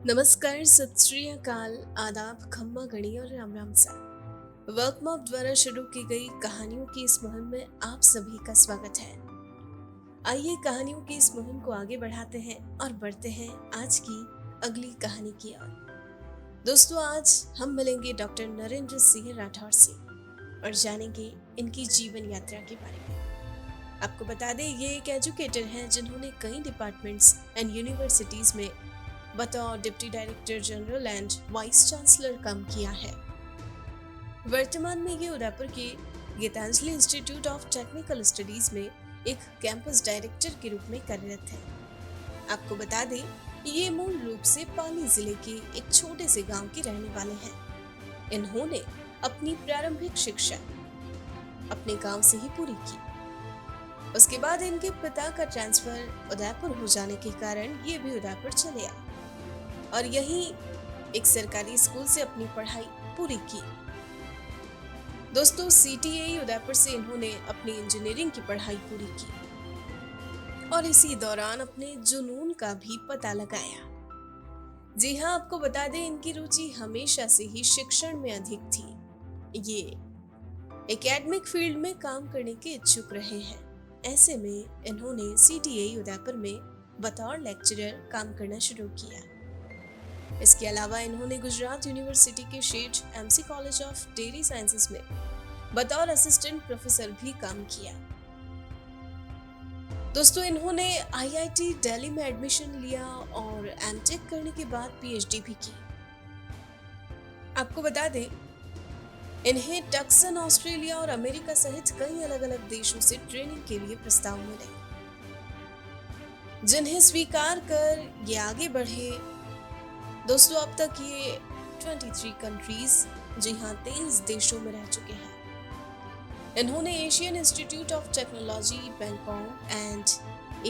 नमस्कार, सत श्री अकाल, आदाब, खम्मा गणी और राम राम सा। वर्कमॉप द्वारा शुरू की गई कहानियों की इस मुहिम में आप सभी का स्वागत है। आइए कहानियों की इस मुहिम को आगे बढ़ाते हैं और बढ़ते हैं आज की अगली कहानी की ओर। दोस्तों, आज हम मिलेंगे डॉक्टर नरेंद्र सिंह राठौर से और जानेंगे इनकी जीवन यात्रा के बारे में। आपको बता दें, ये एक एजुकेटर हैं जिन्होंने कई डिपार्टमेंट्स एंड यूनिवर्सिटीज में बतौर deputy director general and vice chancellor काम किया है। वर्तमान में ये उदयपुर के Gitanjali institute of technical studies में एक कैंपस डायरेक्टर के रूप में कार्यरत है। आपको बता दें, ये मूल रूप से पाली जिले के एक छोटे से गांव के रहने वाले हैं। इन्होंने अपनी प्रारंभिक शिक्षा अपने गांव से ही पूरी की। उसके बाद इनके पिता का ट्रांसफर उदयपुर हो जाने के कारण ये भी उदयपुर चले आए और यहीं एक सरकारी स्कूल से अपनी पढ़ाई पूरी की। दोस्तों, सीटीए उदयपुर से इन्होंने अपनी इंजीनियरिंग की पढ़ाई पूरी की और इसी दौरान अपने जुनून का भी पता लगाया। जी हाँ, आपको बता दें, इनकी रुचि हमेशा से ही शिक्षण में अधिक थी। ये एकेडमिक फील्ड में काम करने के इच्छुक रहे हैं। ऐसे में इन्होंने सीटीए उदयपुर में बतौर लेक्चरर काम करना शुरू किया। इसके अलावा इन्होंने गुजरात यूनिवर्सिटी के Sheth MC college of dairy sciences में बतौर असिस्टेंट प्रोफेसर भी काम किया। दोस्तों, इन्होंने आईआईटी दिल्ली में एडमिशन लिया और एमटेक करने के बाद पीएचडी भी की। आपको बता दें, इन्हें टक्सन, ऑस्ट्रेलिया और अमेरिका सहित कई अलग अलग देशों से ट्रेनिंग के लिए प्रस्ताव मिले, जिन्हें स्वीकार कर ये आगे बढ़े। दोस्तों, अब तक ये 23 कंट्रीज, जी हाँ 23 देशों में रह चुके हैं। इन्होंने Asian institute of technology Bangkok and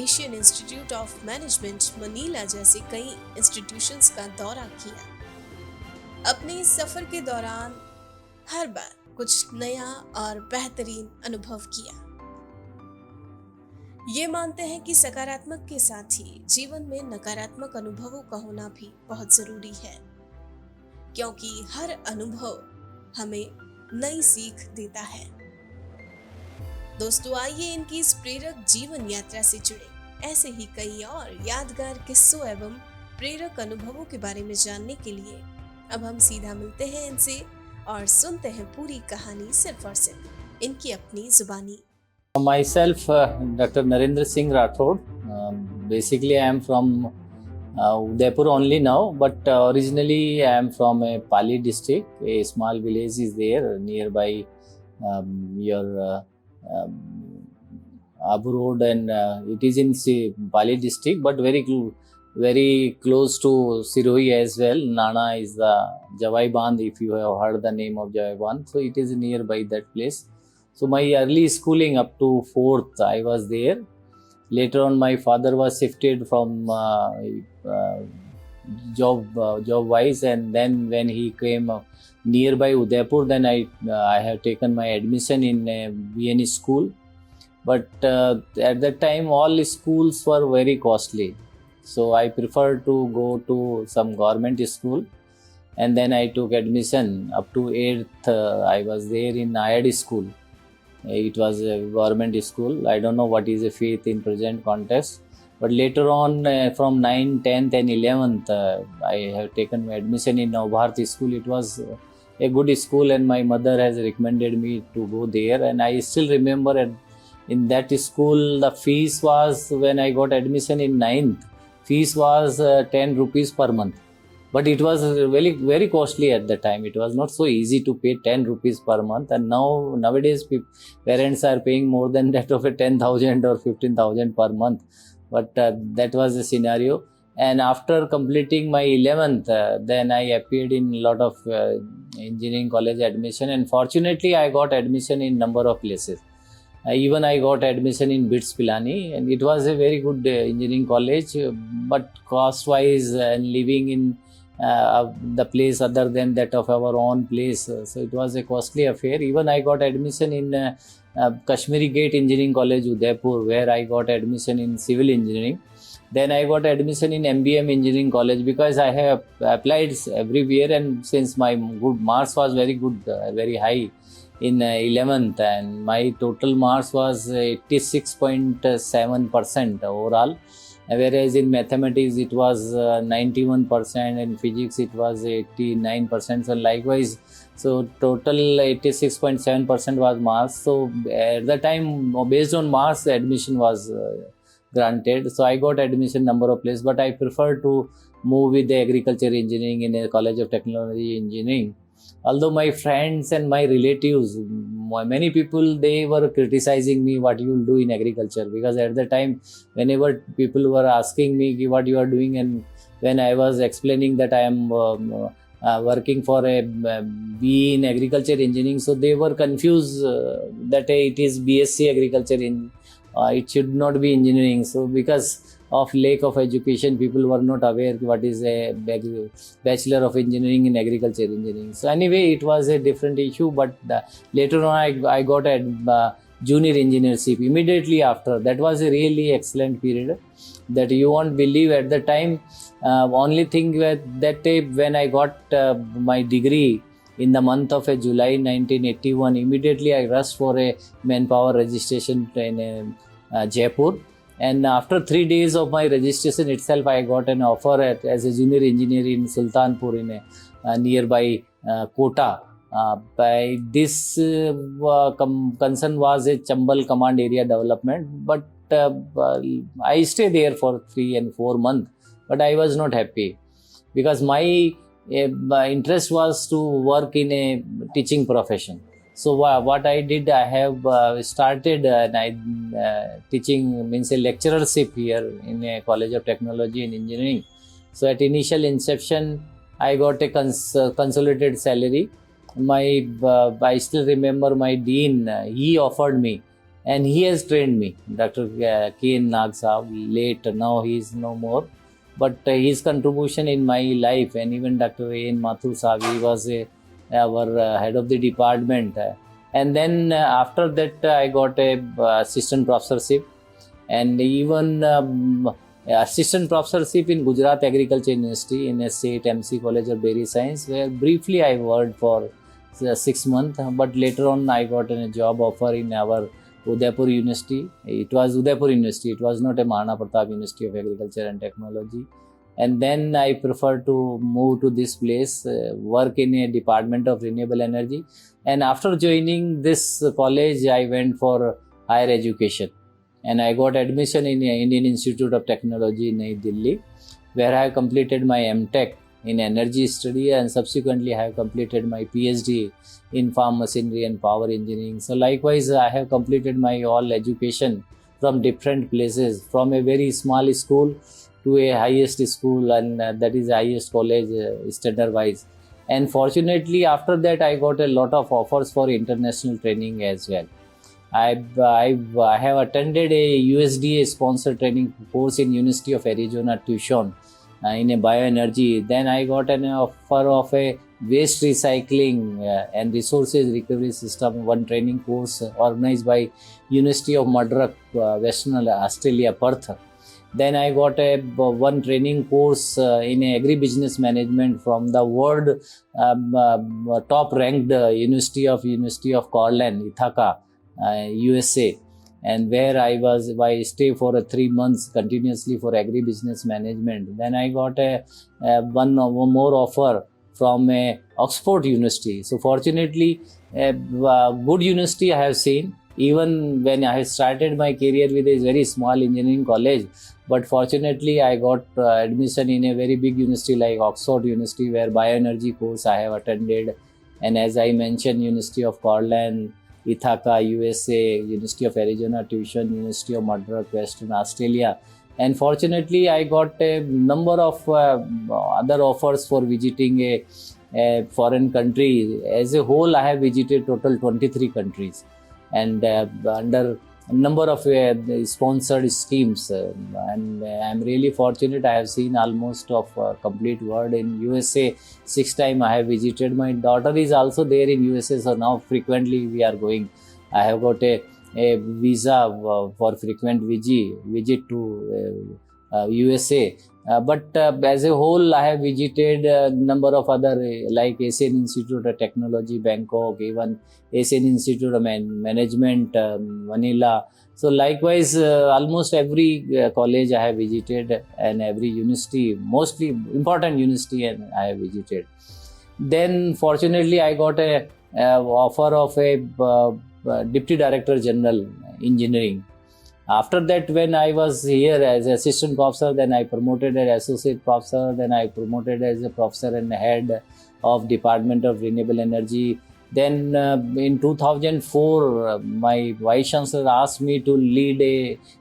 Asian institute of management Manila जैसे कई इंस्टीट्यूशंस का दौरा किया। अपने इस सफर के दौरान हर बार कुछ नया और बेहतरीन अनुभव किया। ये मानते हैं कि सकारात्मक के साथ ही जीवन में नकारात्मक अनुभवों का होना भी बहुत जरूरी है, क्योंकि हर अनुभव हमें नई सीख देता है। दोस्तों, आइए इनकी इस प्रेरक जीवन यात्रा से जुड़े ऐसे ही कई और यादगार किस्सों एवं प्रेरक अनुभवों के बारे में जानने के लिए अब हम सीधा मिलते हैं इनसे और सुनते हैं पूरी कहानी सिर्फ और सिर्फ इनकी अपनी जुबानी। Myself, Dr. Narendra Singh Rathod. Basically, I am from Udaipur only now, but originally I am from a Pali district. A small village is there nearby your Abu Road, and it is in Pali district, but very close to Sirohi as well. Nana is the Javai Bandh, if you have heard the name of Javai Bandh. So it is nearby that place. So my early schooling up to 4th, I was there. Later on, my father was shifted from job wise, and then when he came nearby Udaipur, then I have taken my admission in VN school. But at that time, all schools were very costly. So I preferred to go to some government school, and then I took admission up to 8th. I was there in IID school. It was a government school. I don't know what is a faith in present context. But later on, from 9th, 10th and 11th, I have taken my admission in Navbharati school. It was a good school, and my mother has recommended me to go there. And I still remember in that school, the fees was, when I got admission in 9th, fees was 10 rupees per month. But it was very costly at the time. It was not so easy to pay 10 rupees per month. And nowadays, parents are paying more than that of a 10,000 or 15,000 per month. But that was the scenario. And after completing my 11th, then I appeared in a lot of engineering college admission. And fortunately, I got admission in number of places. Even I got admission in BITS Pilani, and it was a very good engineering college. But cost-wise and living in the place other than that of our own place, so it was a costly affair. Even I got admission in Kashmiri Gate Engineering College, Udaipur, where I got admission in civil engineering. Then I got admission in MBM Engineering College because I have applied everywhere, and since my good marks was very good, very high in 11th, and my total marks was 86.7% overall, whereas in mathematics it was 91%, in physics it was 89%. So likewise, so total 86.7% was marks. So at the time, based on marks, the admission was granted. So I got admission number of places, but I prefer to move with the agriculture engineering in a college of technology engineering. Although my friends and my relatives, many people, they were criticizing me what you will do in agriculture, because at the time, whenever people were asking me what you are doing, and when I was explaining that I am working for a BE in agriculture engineering, so they were confused that it is BSc agriculture in it should not be engineering. So because of lack of education, people were not aware what is a bachelor of engineering in agriculture engineering. So anyway, it was a different issue, but later on I got a junior engineership immediately after. That was a really excellent period that you won't believe. At the time, only thing that when I got my degree in the month of July 1981, immediately I rushed for a manpower registration in Jaipur. And after 3 days of my registration itself, I got an offer as a junior engineer in Sultanpur, in a nearby Kota. By this concern was a Chambal command area development, but I stayed there for 3 and 4 months, but I was not happy because my interest was to work in a teaching profession. So what I did, I have started teaching, means a lecturership here in a college of technology and engineering. So at initial inception, I got a consolidated salary. I still remember my dean, he offered me, and he has trained me, Dr. K.N. Nag Saab, late, now he is no more. But his contribution in my life, and even Dr. A.N. Mathur Saab, he was our head of the department. And then after that, I got a assistant professorship, and even assistant professorship in Gujarat Agriculture University in a state MC College of Dairy Science, where briefly I worked for 6 months. But later on, I got a job offer in our Udaipur University. It was Udaipur University. It was not a Mahana Pratap University of Agriculture and Technology. And then I prefer to move to this place, work in a department of renewable energy. And after joining this college, I went for higher education. And I got admission in Indian Institute of Technology in New Delhi, where I completed my MTech in energy study, and subsequently I have completed my PhD in farm machinery and power engineering. So likewise, I have completed my all education from different places, from a very small school to a highest school, and that is highest college standard wise. And fortunately, after that, I got a lot of offers for international training as well. I have attended a USDA sponsored training course in University of Arizona Tucson in a bioenergy. Then I got an offer of a waste recycling and resources recovery system, one training course organized by University of Madras, Western Australia, Perth. Then I got one training course in agribusiness management from the world top ranked University of Cornell, Ithaca, USA, and where I stay for 3 months continuously for agribusiness management. Then I got one more offer from Oxford University. So fortunately, good university I have seen. Even when I started my career with a very small engineering college, but fortunately I got admission in a very big university like Oxford University, where bioenergy course I have attended. And as I mentioned, University of Cornell, Ithaca, USA, University of Arizona Tucson, University of Madras, Western Australia. And fortunately, I got a number of other offers for visiting a foreign country. As a whole, I have visited total 23 countries, and under a number of sponsored schemes. And I'm really fortunate. I have seen almost of complete world. In USA, 6 times I have visited. My daughter is also there in USA, so now frequently we are going. I have got a visa for frequent visit to USA. But as a whole, I have visited a number of other like Asian Institute of Technology, Bangkok, even Asian Institute of Management, Manila. So likewise, almost every college I have visited and every university, mostly important university, and I have visited. Then fortunately, I got a offer of a Deputy Director General Engineering. After that, when I was here as assistant professor, then I promoted as associate professor, then I promoted as a professor and head of Department of Renewable Energy. Then in 2004, my vice chancellor asked me to lead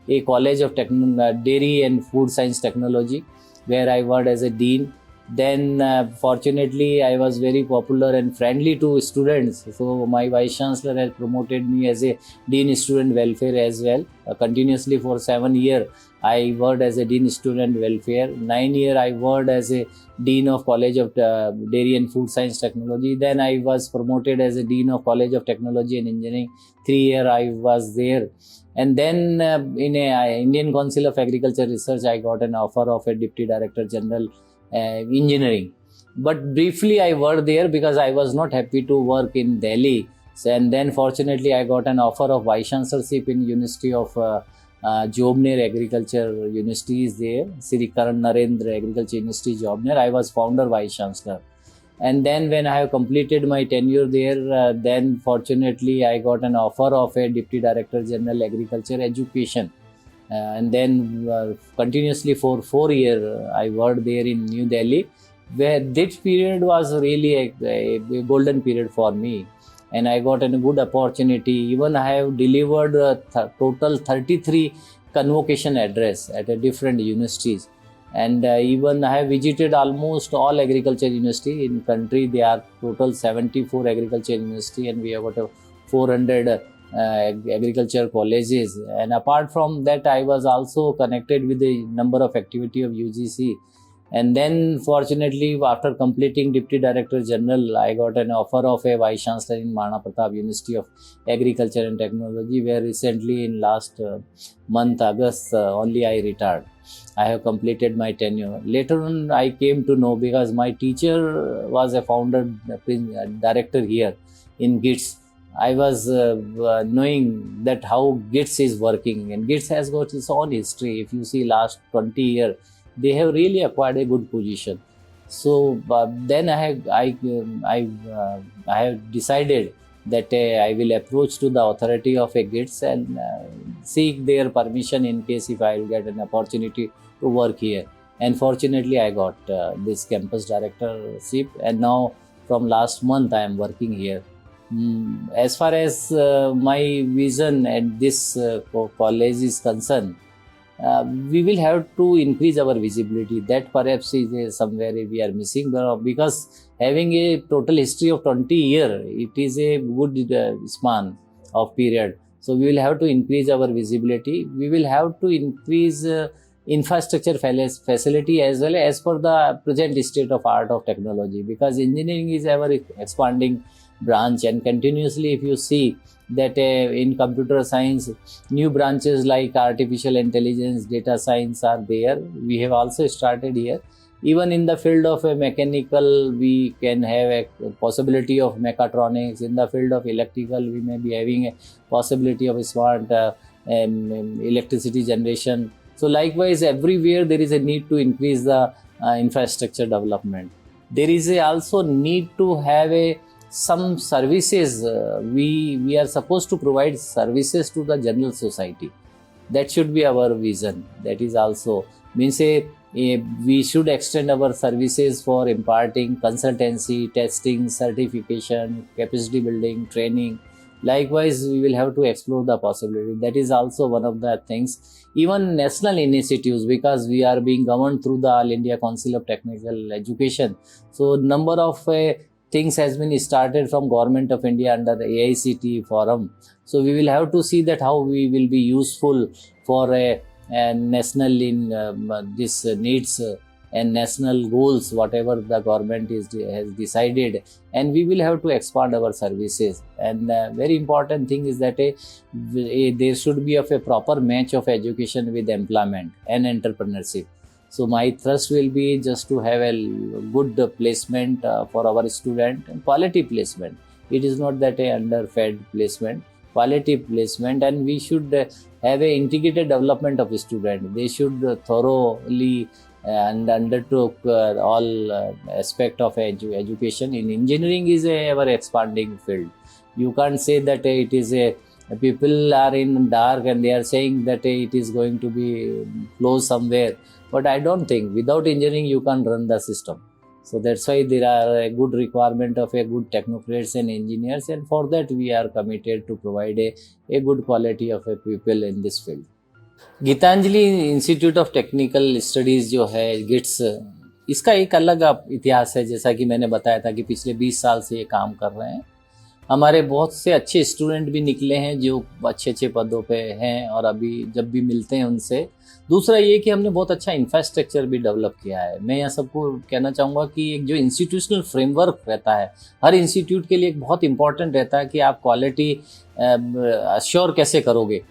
a college of dairy and food science technology, where I worked as a dean. Then fortunately, I was very popular and friendly to students. So my vice chancellor has promoted me as a dean student welfare as well. Continuously for 7 years, I worked as a dean student welfare. 9 years, I worked as a dean of College of Dairy and Food Science Technology. Then I was promoted as a dean of College of Technology and Engineering. 3 years I was there. And then in a Indian Council of Agriculture Research, I got an offer of a Deputy Director General Engineering. But briefly I worked there because I was not happy to work in Delhi. And then fortunately I got an offer of vice chancellorship in University of Jobner Agriculture University is there, Sri Karan Narendra Agriculture University Jobner. I was founder vice chancellor. And then when I have completed my tenure there, then fortunately I got an offer of a Deputy Director General Agriculture Education. And then continuously for 4 years I worked there in New Delhi, where this period was really a golden period for me, and I got a good opportunity. Even I have delivered total 33 convocation address at a different universities, and even I have visited almost all agriculture university in country. There are total 74 agriculture university, and we have got 400 agriculture colleges. And apart from that, I was also connected with a number of activity of UGC. And then fortunately, after completing Deputy Director General, I got an offer of a Vice Chancellor in Mahana Pratap University of Agriculture and Technology, where recently in last month, August, only I retired. I have completed my tenure. Later on, I came to know, because my teacher was a founder director here in GITS. I was knowing that how GITS is working, and GITS has got its own history. If you see last 20 years, they have really acquired a good position. So then I have decided that I will approach to the authority of a GITS and seek their permission in case if I will get an opportunity to work here. And fortunately, I got this campus directorship, and now from last month I am working here. As far as my vision at this college is concerned, we will have to increase our visibility. That perhaps is somewhere we are missing, because having a total history of 20 years, it is a good span of period. So we will have to increase our visibility. We will have to increase infrastructure facility as well as per the present state of art of technology, because engineering is ever expanding branch, and continuously if you see that in computer science, new branches like artificial intelligence, data science are there. We have also started here. Even in the field of mechanical, we can have a possibility of mechatronics. In the field of electrical, we may be having a possibility of smart electricity generation. So likewise, everywhere there is a need to increase the infrastructure development. There is also need to have some services. We are supposed to provide services to the general society. That should be our vision. That is also means we should extend our services for imparting consultancy, testing, certification, capacity building, training. Likewise, we will have to explore the possibility. That is also one of the things. Even national initiatives, because we are being governed through the All India Council of Technical Education. So number of things has been started from Government of India under the AICTE forum. So we will have to see that how we will be useful for a national in this needs and national goals, whatever the government has decided, and we will have to expand our services. And very important thing is that there should be of a proper match of education with employment and entrepreneurship. So my thrust will be just to have a good placement for our student, and quality placement. It is not that a underfed placement, quality placement, and we should have a integrated development of student. They should thoroughly and undertook all aspect of education. In engineering is a ever expanding field. You can't say that it is a people are in dark and they are saying that it is going to be closed somewhere, but I don't think without engineering you can't run the system. So that's why there are a good requirement of a good technocrats and engineers, and for that we are committed to provide a good quality of a people in this field. Gitanjali institute of technical studies जो है गिट्स, इसका एक अलग इतिहास है। जैसा कि मैंने बताया था कि पिछले 20 साल से ये काम कर रहे हैं। हमारे बहुत से अच्छे स्टूडेंट भी निकले हैं जो अच्छे अच्छे पदों पे हैं, और अभी जब भी मिलते हैं उनसे। दूसरा ये कि हमने बहुत अच्छा इंफ्रास्ट्रक्चर भी डेवलप किया है। मैं यहाँ सबको कहना चाहूँगा कि एक जो इंस्टीट्यूशनल फ्रेमवर्क रहता है हर इंस्टीट्यूट के लिए एक बहुत इंपॉर्टेंट रहता है कि आप क्वालिटी अश्योर कैसे करोगे,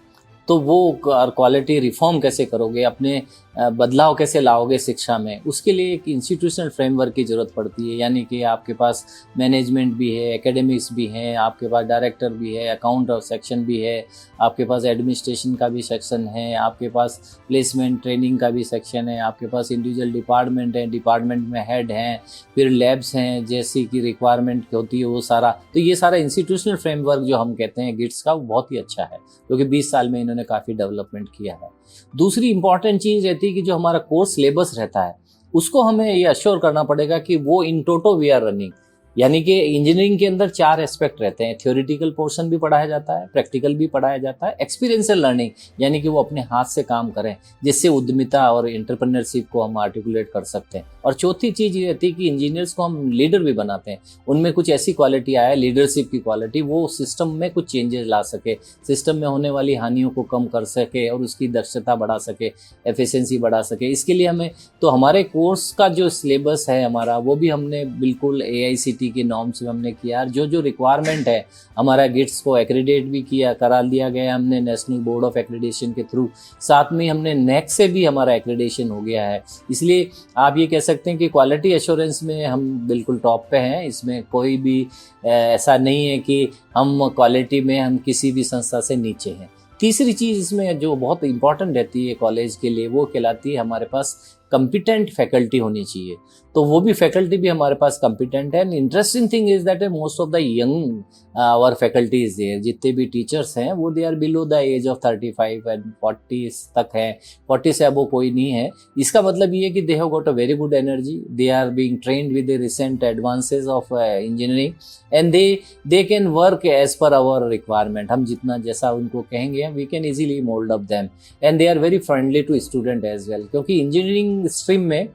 तो वो क्वालिटी रिफॉर्म कैसे करोगे, अपने बदलाव कैसे लाओगे शिक्षा में, उसके लिए एक इंस्टीट्यूशनल फ्रेमवर्क की ज़रूरत पड़ती है। यानी कि आपके पास मैनेजमेंट भी है, एकेडमिक्स भी हैं, आपके पास डायरेक्टर भी है, अकाउंट और सेक्शन भी है, आपके पास एडमिनिस्ट्रेशन का भी सेक्शन है, आपके पास प्लेसमेंट ट्रेनिंग का भी सेक्शन है, आपके पास इंडिविजुअल डिपार्टमेंट है, डिपार्टमेंट में हेड हैं, फिर लैब्स हैं जैसी की रिक्वायरमेंट होती है वो सारा। तो ये सारा इंस्टीट्यूशनल फ्रेमवर्क जो हम कहते हैं गिट्स का, वो बहुत ही अच्छा है, क्योंकि 20 साल में इन्होंने काफ़ी डेवलपमेंट किया है। दूसरी इंपॉर्टेंट चीज़ रहती है कि जो हमारा कोर्स सिलेबस रहता है उसको हमें ये अश्योर करना पड़ेगा कि वो इन टोटो वी आर रनिंग। यानी कि इंजीनियरिंग के अंदर 4 एस्पेक्ट रहते हैं। थ्योरेटिकल पोर्शन भी पढ़ाया जाता है, प्रैक्टिकल भी पढ़ाया जाता है, एक्सपीरियंशियल लर्निंग यानी कि वो अपने हाथ से काम करें, जिससे उद्यमिता और एंटरप्रेन्योरशिप को हम आर्टिकुलेट कर सकते हैं। और चौथी चीज़ ये रहती है कि इंजीनियर्स को हम लीडर भी बनाते हैं। उनमें कुछ ऐसी क्वालिटी आए, लीडरशिप की क्वालिटी, वो सिस्टम में कुछ चेंजेस ला सके, सिस्टम में होने वाली हानियों को कम कर सके और उसकी दक्षता बढ़ा सके, एफिशिएंसी बढ़ा सके। इसके लिए हमें तो हमारे कोर्स का जो सिलेबस है हमारा, वो भी हमने बिल्कुल AICTE की नॉर्म्स में हमने किया। जो रिक्वायरमेंट है हमारा गिट्स को एक्रेडिट भी किया, करा दिया गया हमने नेशनल बोर्ड ऑफ एक्रेडिटेशन के थ्रू। साथ में हमने नेक से भी हमारा एक्रेडिटेशन हो गया है। इसलिए आप ये कह सकते हैं कि क्वालिटी एश्योरेंस में हम बिल्कुल टॉप पे हैं। इसमें कोई भी ऐसा नहीं है कि हम क्वालिटी में हम किसी भी संस्था से नीचे हैं। तीसरी चीज़ इसमें जो बहुत इंपॉर्टेंट रहती है कॉलेज के लिए, वो कहलाती है हमारे पास कंपिटेंट फैकल्टी होनी चाहिए। तो वो भी फैकल्टी भी हमारे पास कंपिटेंट है। And interesting thing is that most of the young our faculty is there. जितने भी टीचर्स हैं वो they are below the age of 35 and 40 तक हैं, 40 से अबो कोई नहीं है। इसका मतलब ये है कि they have got a very good energy, they are being trained with the recent advances of engineering, and they can work as per our requirement. हम जितना जैसा उनको कहेंगे we can easily mould up them, and they are very friendly to student as well. क्योंकि engineering stream में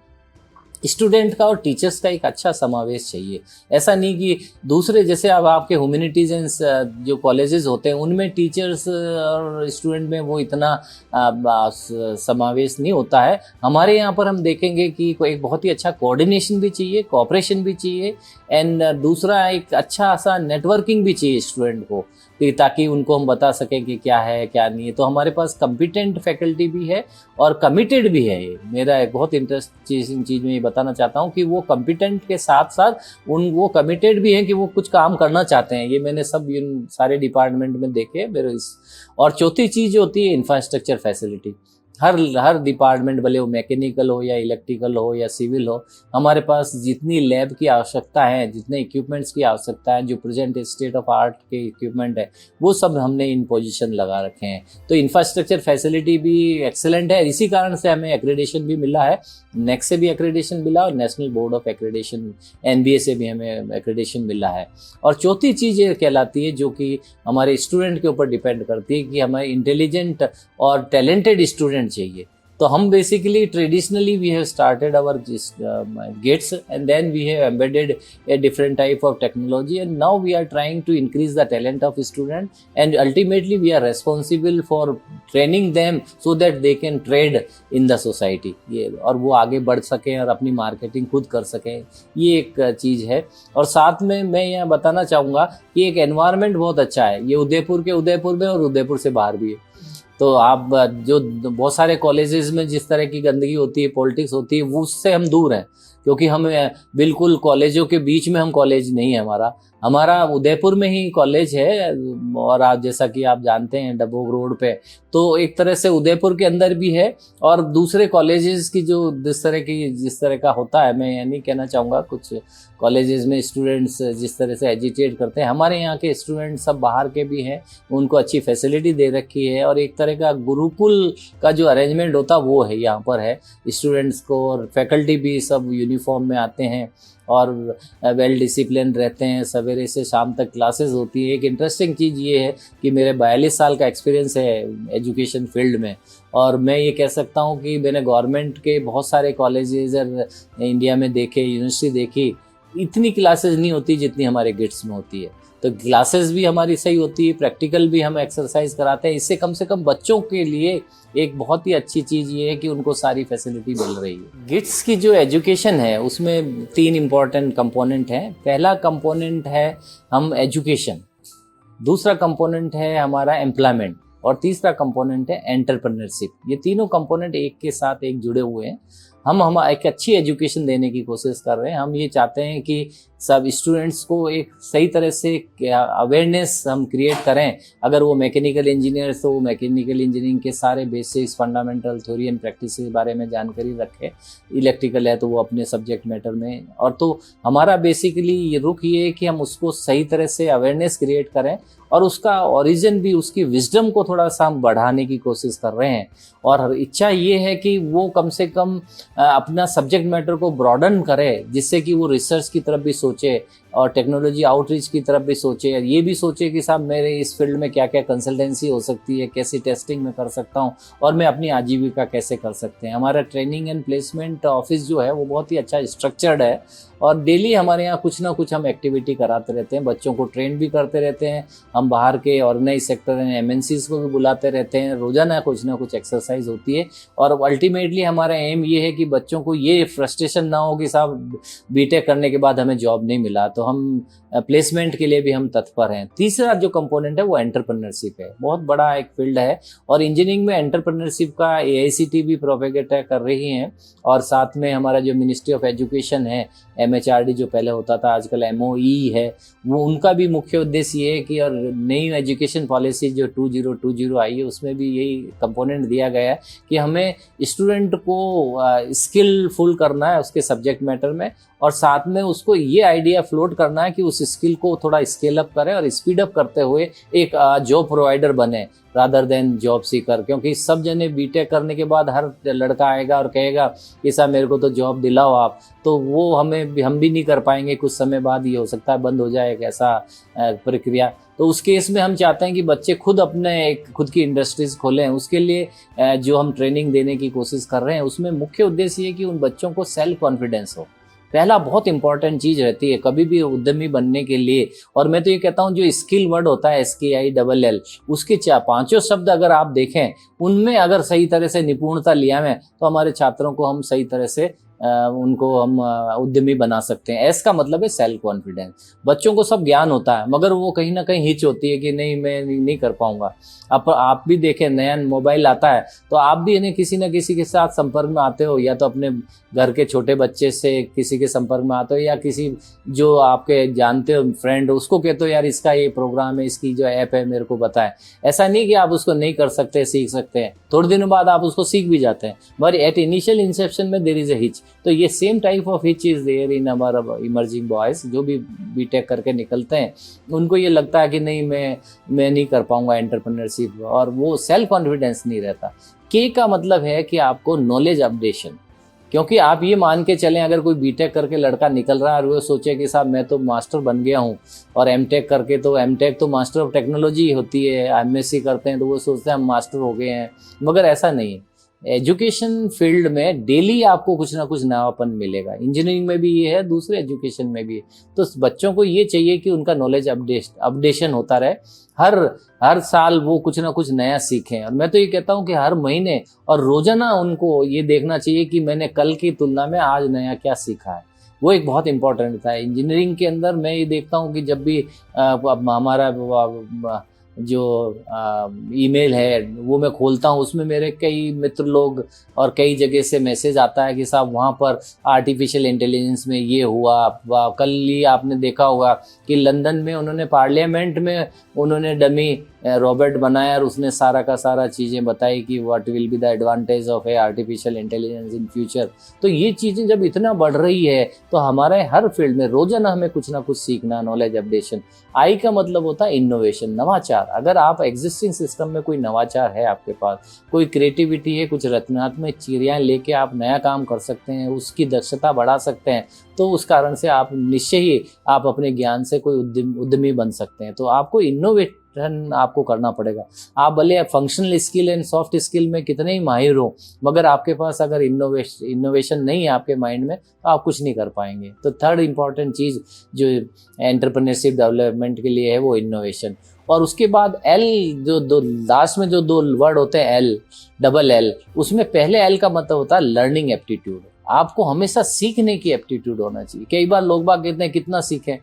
student का और teachers का एक अच्छा समावेश चाहिए। ऐसा नहीं कि दूसरे जैसे अब आपके ह्यूमैनिटीज एंड जो कॉलेजेस होते हैं उनमें टीचर्स और स्टूडेंट में वो इतना समावेश नहीं होता है। हमारे यहाँ पर हम देखेंगे कि एक बहुत ही अच्छा कोऑर्डिनेशन भी चाहिए, कोऑपरेशन भी चाहिए, एंड दूसरा एक अच्छा सा नेटवर्किंग भी चाहिए स्टूडेंट को, ताकि उनको हम बता सकें कि क्या है क्या नहीं है। तो हमारे पास कम्पिटेंट फैकल्टी भी है और कमिटेड भी है। ये मेरा एक बहुत इंटरेस्टिंग चीज़ में ये बताना चाहता हूँ कि वो कम्पिटेंट के साथ साथ वो कमिटेड भी हैं कि वो कुछ काम करना चाहते हैं। ये मैंने सब इन सारे डिपार्टमेंट में देखे मेरे और चौथी चीज़ होती है इंफ्रास्ट्रक्चर फैसिलिटी। हर डिपार्टमेंट, भले वो मैकेनिकल हो या इलेक्ट्रिकल हो या सिविल हो, हमारे पास जितनी लैब की आवश्यकता है, जितने इक्विपमेंट्स की आवश्यकता है, जो प्रेजेंट स्टेट ऑफ आर्ट के इक्विपमेंट है, वो सब हमने इन पोजीशन लगा रखे हैं। तो इंफ्रास्ट्रक्चर फैसिलिटी भी एक्सेलेंट है। इसी कारण से हमें एक्रेडिटेशन भी मिला है, नेक से भी एक्रेडिटेशन मिला और national board of accreditation NBA से भी हमें एक्रेडिटेशन मिला है। और चौथी चीज़ ये कहलाती है जो कि हमारे स्टूडेंट के ऊपर डिपेंड करती है कि हमें इंटेलिजेंट और टैलेंटेड स्टूडेंट चाहिए। तो हम basically traditionally we have started our GITS and then we have embedded a different type of technology, and now we are trying to increase the talent of student, and ultimately we are responsible for training them so that they can trade in the society, ये और वो आगे बढ़ सकें और अपनी marketing खुद कर सकें, ये एक चीज़ है। और साथ में मैं यहाँ बताना चाहूँगा कि एक एनवायरनमेंट बहुत अच्छा है, ये उदयपुर में और उदयपुर से बाहर भी है। तो आप जो बहुत सारे कॉलेजेस में जिस तरह की गंदगी होती है, पॉलिटिक्स होती है, वो उससे हम दूर हैं, क्योंकि हम बिल्कुल कॉलेजों के बीच में हम कॉलेज नहीं है हमारा उदयपुर में ही कॉलेज है। और आप जैसा कि आप जानते हैं डबोग रोड पे, तो एक तरह से उदयपुर के अंदर भी है। और दूसरे कॉलेजेस की जो जिस तरह का होता है, मैं ये नहीं कहना चाहूँगा, कुछ कॉलेजेस में स्टूडेंट्स जिस तरह से एजिटेट करते हैं, हमारे यहाँ के स्टूडेंट सब बाहर के भी हैं, उनको अच्छी फैसिलिटी दे रखी है। और एक तरह का गुरुकुल का जो अरेंजमेंट होता वो है यहाँ पर है स्टूडेंट्स को, और फैकल्टी भी सब यूनिफॉर्म में आते हैं और वेल डिसिप्लिन रहते हैं। सवेरे से शाम तक क्लासेस होती है। एक इंटरेस्टिंग चीज़ ये है कि मेरे 42 साल का एक्सपीरियंस है एजुकेशन फील्ड में, और मैं ये कह सकता हूँ कि मैंने गवर्नमेंट के बहुत सारे कॉलेजेस इंडिया में देखे, यूनिवर्सिटी देखी, इतनी क्लासेस नहीं होती जितनी हमारे GITS में होती है। तो क्लासेस भी हमारी सही होती है, प्रैक्टिकल भी हम एक्सरसाइज कराते हैं। इससे कम से कम बच्चों के लिए एक बहुत ही अच्छी चीज़ ये है कि उनको सारी फैसिलिटी मिल रही है। GITS की जो एजुकेशन है उसमें 3 इम्पॉर्टेंट कंपोनेंट हैं। पहला कंपोनेंट है हम एजुकेशन, दूसरा कंपोनेंट है हमारा एम्प्लॉयमेंट, और तीसरा कंपोनेंट है एंटरप्रेन्योरशिप। ये तीनों कंपोनेंट एक के साथ एक जुड़े हुए हैं। हम एक अच्छी एजुकेशन देने की कोशिश कर रहे हैं। हम ये चाहते हैं कि सब स्टूडेंट्स को एक सही तरह से अवेयरनेस हम क्रिएट करें। अगर वो मैकेनिकल इंजीनियर तो वो मैकेनिकल इंजीनियरिंग के सारे basics, fundamental, theory and practice के बारे में जानकारी रखे। इलेक्ट्रिकल है तो वो अपने सब्जेक्ट मैटर में, और तो हमारा बेसिकली ये रुख ये है कि हम उसको सही तरह से अवेयरनेस क्रिएट करें और उसका ओरिजिन भी, उसकी विजडम को थोड़ा सा हम बढ़ाने की कोशिश कर रहे हैं। और इच्छा ये है कि वो कम से कम अपना सब्जेक्ट मैटर को ब्रॉडन करे, जिससे कि वो रिसर्च की तरफ भी सोचे और टेक्नोलॉजी आउटरीच की तरफ भी सोचे, और ये भी सोचे कि साहब मेरे इस फील्ड में क्या क्या कंसल्टेंसी हो सकती है, कैसी टेस्टिंग में कर सकता हूँ और मैं अपनी आजीविका कैसे कर सकते हैं। हमारा ट्रेनिंग एंड प्लेसमेंट ऑफिस जो है वो बहुत ही अच्छा स्ट्रक्चर्ड है, और डेली हमारे यहाँ कुछ ना कुछ हम एक्टिविटी कराते रहते हैं, बच्चों को ट्रेन भी करते रहते हैं। हम बाहर के ऑर्गेनाइज सेक्टर एंड MNCs को भी बुलाते रहते हैं। रोजाना कुछ ना कुछ एक्सरसाइज होती है, और अल्टीमेटली हमारा एम ये है कि बच्चों को ये फ्रस्ट्रेशन ना हो कि साहब बीटेक करने के बाद हमें जॉब नहीं मिला। तो हम प्लेसमेंट के लिए भी हम तत्पर हैं। तीसरा जो कंपोनेंट है वो एंटरप्रेन्योरशिप है। बहुत बड़ा एक फील्ड है, और इंजीनियरिंग में एंटरप्रेन्योरशिप का AICT भी प्रोपेगेट कर रही हैं, और साथ में हमारा जो मिनिस्ट्री ऑफ एजुकेशन है, MHRD जो पहले होता था आजकल MOE है, वो उनका भी मुख्य उद्देश्य ये है कि, और नई एजुकेशन पॉलिसी जो 2020 आई है उसमें भी यही कंपोनेंट दिया गया है कि हमें स्टूडेंट को स्किलफुल करना है उसके सब्जेक्ट मैटर में, और साथ में उसको ये आइडिया फ्लोट करना है कि उस स्किल को थोड़ा स्केल अप करें और स्पीड अप करते हुए एक जॉब प्रोवाइडर बने रादर देन जॉब सीकर। क्योंकि सब जने बीटेक करने के बाद हर लड़का आएगा और कहेगा कि साहब मेरे को तो जॉब दिलाओ आप, तो वो हम भी नहीं कर पाएंगे। कुछ समय बाद ये हो सकता है बंद हो जाए एक ऐसा प्रक्रिया। तो उस केस में हम चाहते हैं कि बच्चे खुद खुद की इंडस्ट्रीज खोलें। उसके लिए जो हम ट्रेनिंग देने की कोशिश कर रहे हैं उसमें मुख्य उद्देश्य ये कि उन बच्चों को सेल्फ कॉन्फिडेंस हो। पहला बहुत इंपॉर्टेंट चीज़ रहती है कभी भी उद्यमी बनने के लिए। और मैं तो ये कहता हूँ जो स्किल वर्ड होता है SKILL, उसके 5 शब्द अगर आप देखें, उनमें अगर सही तरह से निपुणता लिया है तो हमारे छात्रों को हम सही तरह से उनको हम उद्यमी बना सकते हैं। एस का मतलब है सेल्फ कॉन्फिडेंस। बच्चों को सब ज्ञान होता है मगर वो कहीं ना कहीं हिच होती है कि नहीं मैं नहीं कर पाऊंगा। अब आप भी देखें नया मोबाइल आता है तो आप भी इन्हें किसी न किसी के साथ संपर्क में आते हो, या तो अपने घर के छोटे बच्चे से किसी के संपर्क में आते हो, या किसी जो आपके जानते हो फ्रेंड उसको कहते हो यार इसका ये प्रोग्राम है, इसकी जो ऐप है मेरे को बताएं। ऐसा नहीं कि आप उसको नहीं कर सकते, सीख सकते हैं, थोड़े दिनों बाद आप उसको सीख भी जाते हैं, बट एट इनिशियल इंसेप्शन में देयर इज अ हिच। तो ये same type of hitch is there in our emerging boys जो भी बीटेक करके निकलते हैं। उनको ये लगता है कि नहीं मैं नहीं कर पाऊंगा एंटरप्रेन्योरशिप, और वो सेल्फ कॉन्फिडेंस नहीं रहता। के का मतलब है कि आपको नॉलेज अपडेशन, क्योंकि आप ये मान के चलें अगर कोई बीटेक करके लड़का निकल रहा है और वो सोचे कि साहब मैं तो मास्टर बन गया हूँ, और एमटेक करके तो एमटेक तो मास्टर ऑफ टेक्नोलॉजी होती है, MSc करते हैं तो वो सोचते हैं हम मास्टर हो गए हैं, मगर ऐसा नहीं है। एजुकेशन फील्ड में डेली आपको कुछ ना कुछ नयापन मिलेगा। इंजीनियरिंग में भी ये है, दूसरे एजुकेशन में भी है। तो बच्चों को ये चाहिए कि उनका नॉलेज अपडेशन होता रहे, हर साल वो कुछ ना कुछ नया सीखें। और मैं तो ये कहता हूँ कि हर महीने और रोजाना उनको ये देखना चाहिए कि मैंने कल की तुलना में आज नया क्या सीखा है। वो एक बहुत इंपॉर्टेंट था। इंजीनियरिंग के अंदर मैं ये देखता हूँ कि जब भी हमारा जो ईमेल है वो मैं खोलता हूँ, उसमें मेरे कई मित्र लोग और कई जगह से मैसेज आता है कि साहब वहाँ पर आर्टिफिशियल इंटेलिजेंस में ये हुआ। कल ही आपने देखा होगा कि लंदन में उन्होंने पार्लियामेंट में उन्होंने डमी रॉबर्ट बनाया और उसने सारा का सारा चीज़ें बताई कि what will be the advantage of A artificial intelligence in future. तो ये चीज़ें जब इतना बढ़ रही है तो हमारे हर फील्ड में रोजाना हमें कुछ ना कुछ सीखना, नॉलेज अपडेशन। आई का मतलब होता है इनोवेशन, नवाचार। अगर आप एग्जिस्टिंग सिस्टम में कोई नवाचार है, आपके पास कोई क्रिएटिविटी है, कुछ रचनात्मक चीज़ें लेके आप नया काम कर सकते हैं, उसकी दक्षता बढ़ा सकते हैं, तो उस कारण से आप निश्चय ही आप अपने ज्ञान से कोई उद्यमी बन सकते हैं। तो आपको इनोवेशन आपको करना पड़ेगा। आप भले functional skill and soft skill में कितने ही माहिर हो, मगर आपके पास अगर इनोवेशन नहीं है आपके माइंड में, तो आप कुछ नहीं कर पाएंगे। तो थर्ड इंपॉर्टेंट चीज़ जो एंटरप्रेन्योरशिप डेवलपमेंट के लिए है वो इनोवेशन। और उसके बाद एल, जो दो लास्ट में जो दो वर्ड होते हैं एल, डबल एल, उसमें पहले एल का मतलब होता है लर्निंग एप्टीट्यूड। आपको हमेशा सीखने की एप्टीट्यूड होना चाहिए। कई बार लोग बाग कहते हैं कितना सीखें।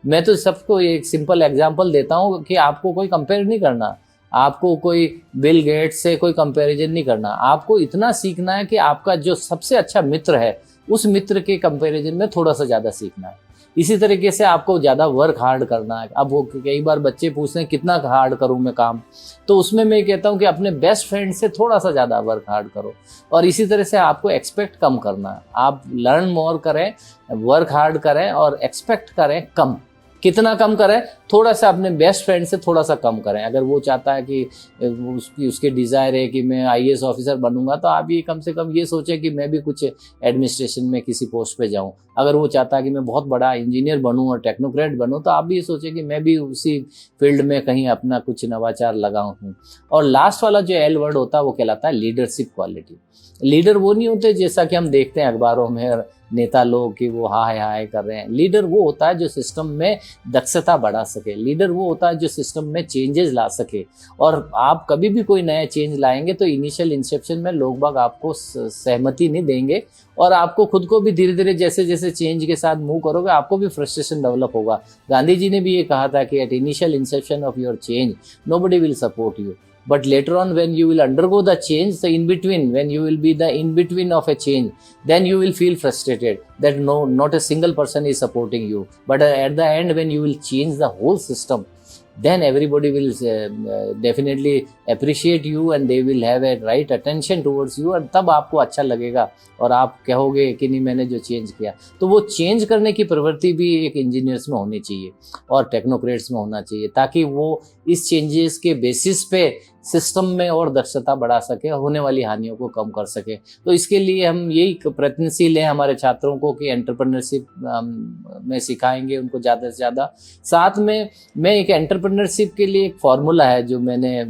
मैं तो सबको एक सिंपल एग्जांपल देता हूँ कि आपको कोई कंपेयर नहीं करना, आपको कोई बिल गेट्स से कोई कंपैरिजन नहीं करना। आपको इतना सीखना है कि आपका जो सबसे अच्छा मित्र है उस मित्र के कंपैरिजन में थोड़ा सा ज़्यादा सीखना है। इसी तरीके से आपको ज़्यादा वर्क हार्ड करना है। अब वो कई बार बच्चे पूछते हैं कितना हार्ड करूं मैं काम, तो उसमें मैं कहता हूं कि अपने बेस्ट फ्रेंड से थोड़ा सा ज़्यादा वर्क हार्ड करो। और इसी तरह से आपको एक्सपेक्ट कम करना है। आप लर्न मोर करें, वर्क हार्ड करें और एक्सपेक्ट करें कम। कितना कम करें? थोड़ा सा अपने बेस्ट फ्रेंड से थोड़ा सा कम करें। अगर वो चाहता है कि उसके डिज़ायर है कि मैं आईएएस ऑफिसर बनूंगा, तो आप ये कम से कम ये सोचें कि मैं भी कुछ एडमिनिस्ट्रेशन में किसी पोस्ट पे जाऊं। अगर वो चाहता है कि मैं बहुत बड़ा इंजीनियर बनूं और टेक्नोक्रेट बनूं, तो आप भी ये सोचें कि मैं भी उसी फील्ड में कहीं अपना कुछ नवाचार लगाऊं। और लास्ट वाला जो एल वर्ड होता है वो कहलाता है लीडरशिप क्वालिटी। लीडर वो नहीं होते जैसा कि हम देखते हैं अखबारों में नेता लोग कि वो हाय हाय कर रहे हैं। लीडर वो होता है जो सिस्टम में दक्षता बढ़ा सके। लीडर वो होता है जो सिस्टम में चेंजेस ला सके। और आप कभी भी कोई नया चेंज लाएंगे तो इनिशियल इंसेप्शन में लोग बाग आपको सहमति नहीं देंगे, और आपको खुद को भी धीरे धीरे जैसे जैसे चेंज के साथ मूव करोगे आपको भी फ्रस्ट्रेशन डेवलप होगा। गांधी जी ने भी ये कहा था कि eight initial Inception of your change nobody will support you, but later on when you will undergo the change, the in between, when you will be the in between of a change, then you will feel frustrated that not a single person is supporting you. But at the end when you will change the whole system, then everybody will definitely appreciate you and they will have a right attention towards you, और तब आपको अच्छा लगेगा और आप कहोगे कि नहीं मैंने जो चेंज किया। तो वो चेंज करने की प्रवृत्ति भी एक इंजीनियर्स में होनी चाहिए और टेक्नोक्रेट्स में होना चाहिए, ताकि वो इस चेंजेस के बेसिस पे सिस्टम में और दक्षता बढ़ा सके, होने वाली हानियों को कम कर सके। तो इसके लिए हम यही प्रयत्नशील हैं हमारे छात्रों को कि एंटरप्रेन्योरशिप में सिखाएंगे उनको ज़्यादा से ज़्यादा। साथ में मैं एक एंटरप्रेन्योरशिप के लिए एक फार्मूला है जो मैंने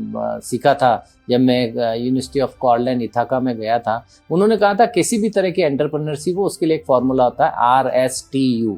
सीखा था जब मैं यूनिवर्सिटी ऑफ कॉर्डलैंड इथाका में गया था। उन्होंने कहा था किसी भी तरह की एंटरप्रेन्योरशिप हो उसके लिए एक फार्मूला होता है RSTU।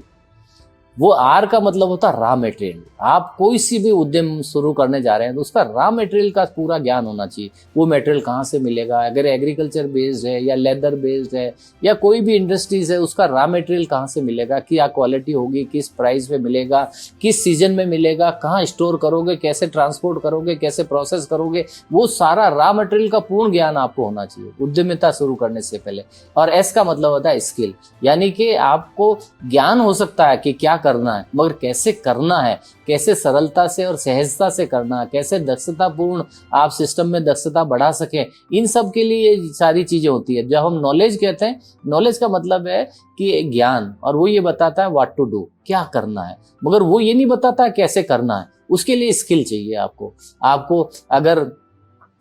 वो आर का मतलब होता है रॉ मटेरियल। आप कोई सी भी उद्यम शुरू करने जा रहे हैं तो उसका रॉ मटेरियल का पूरा ज्ञान होना चाहिए। वो मटेरियल कहाँ से मिलेगा, अगर एग्रीकल्चर बेस्ड है या लेदर बेस्ड है या कोई भी इंडस्ट्रीज है, उसका रॉ मटेरियल कहाँ से मिलेगा, क्या क्वालिटी होगी, किस प्राइस पे मिलेगा, किस सीजन में मिलेगा, कहाँ स्टोर करोगे, कैसे ट्रांसपोर्ट करोगे, कैसे प्रोसेस करोगे, वो सारा रॉ मटेरियल का पूर्ण ज्ञान आपको होना चाहिए उद्यमिता शुरू करने से पहले। और एस का मतलब होता है स्किल, यानी कि आपको ज्ञान हो सकता है कि क्या करना है, मगर कैसे करना है, कैसे सरलता से और सहजता से करना है, कैसे दक्षतापूर्ण आप सिस्टम में दक्षता बढ़ा सकें, इन सब के लिए ये सारी चीजें होती है। जब हम नॉलेज कहते हैं, नॉलेज का मतलब है कि ज्ञान, और वो ये बताता है व्हाट टू डू, क्या करना है, मगर वो ये नहीं बताता कैसे करना है। उसके लिए स्किल चाहिए आपको। अगर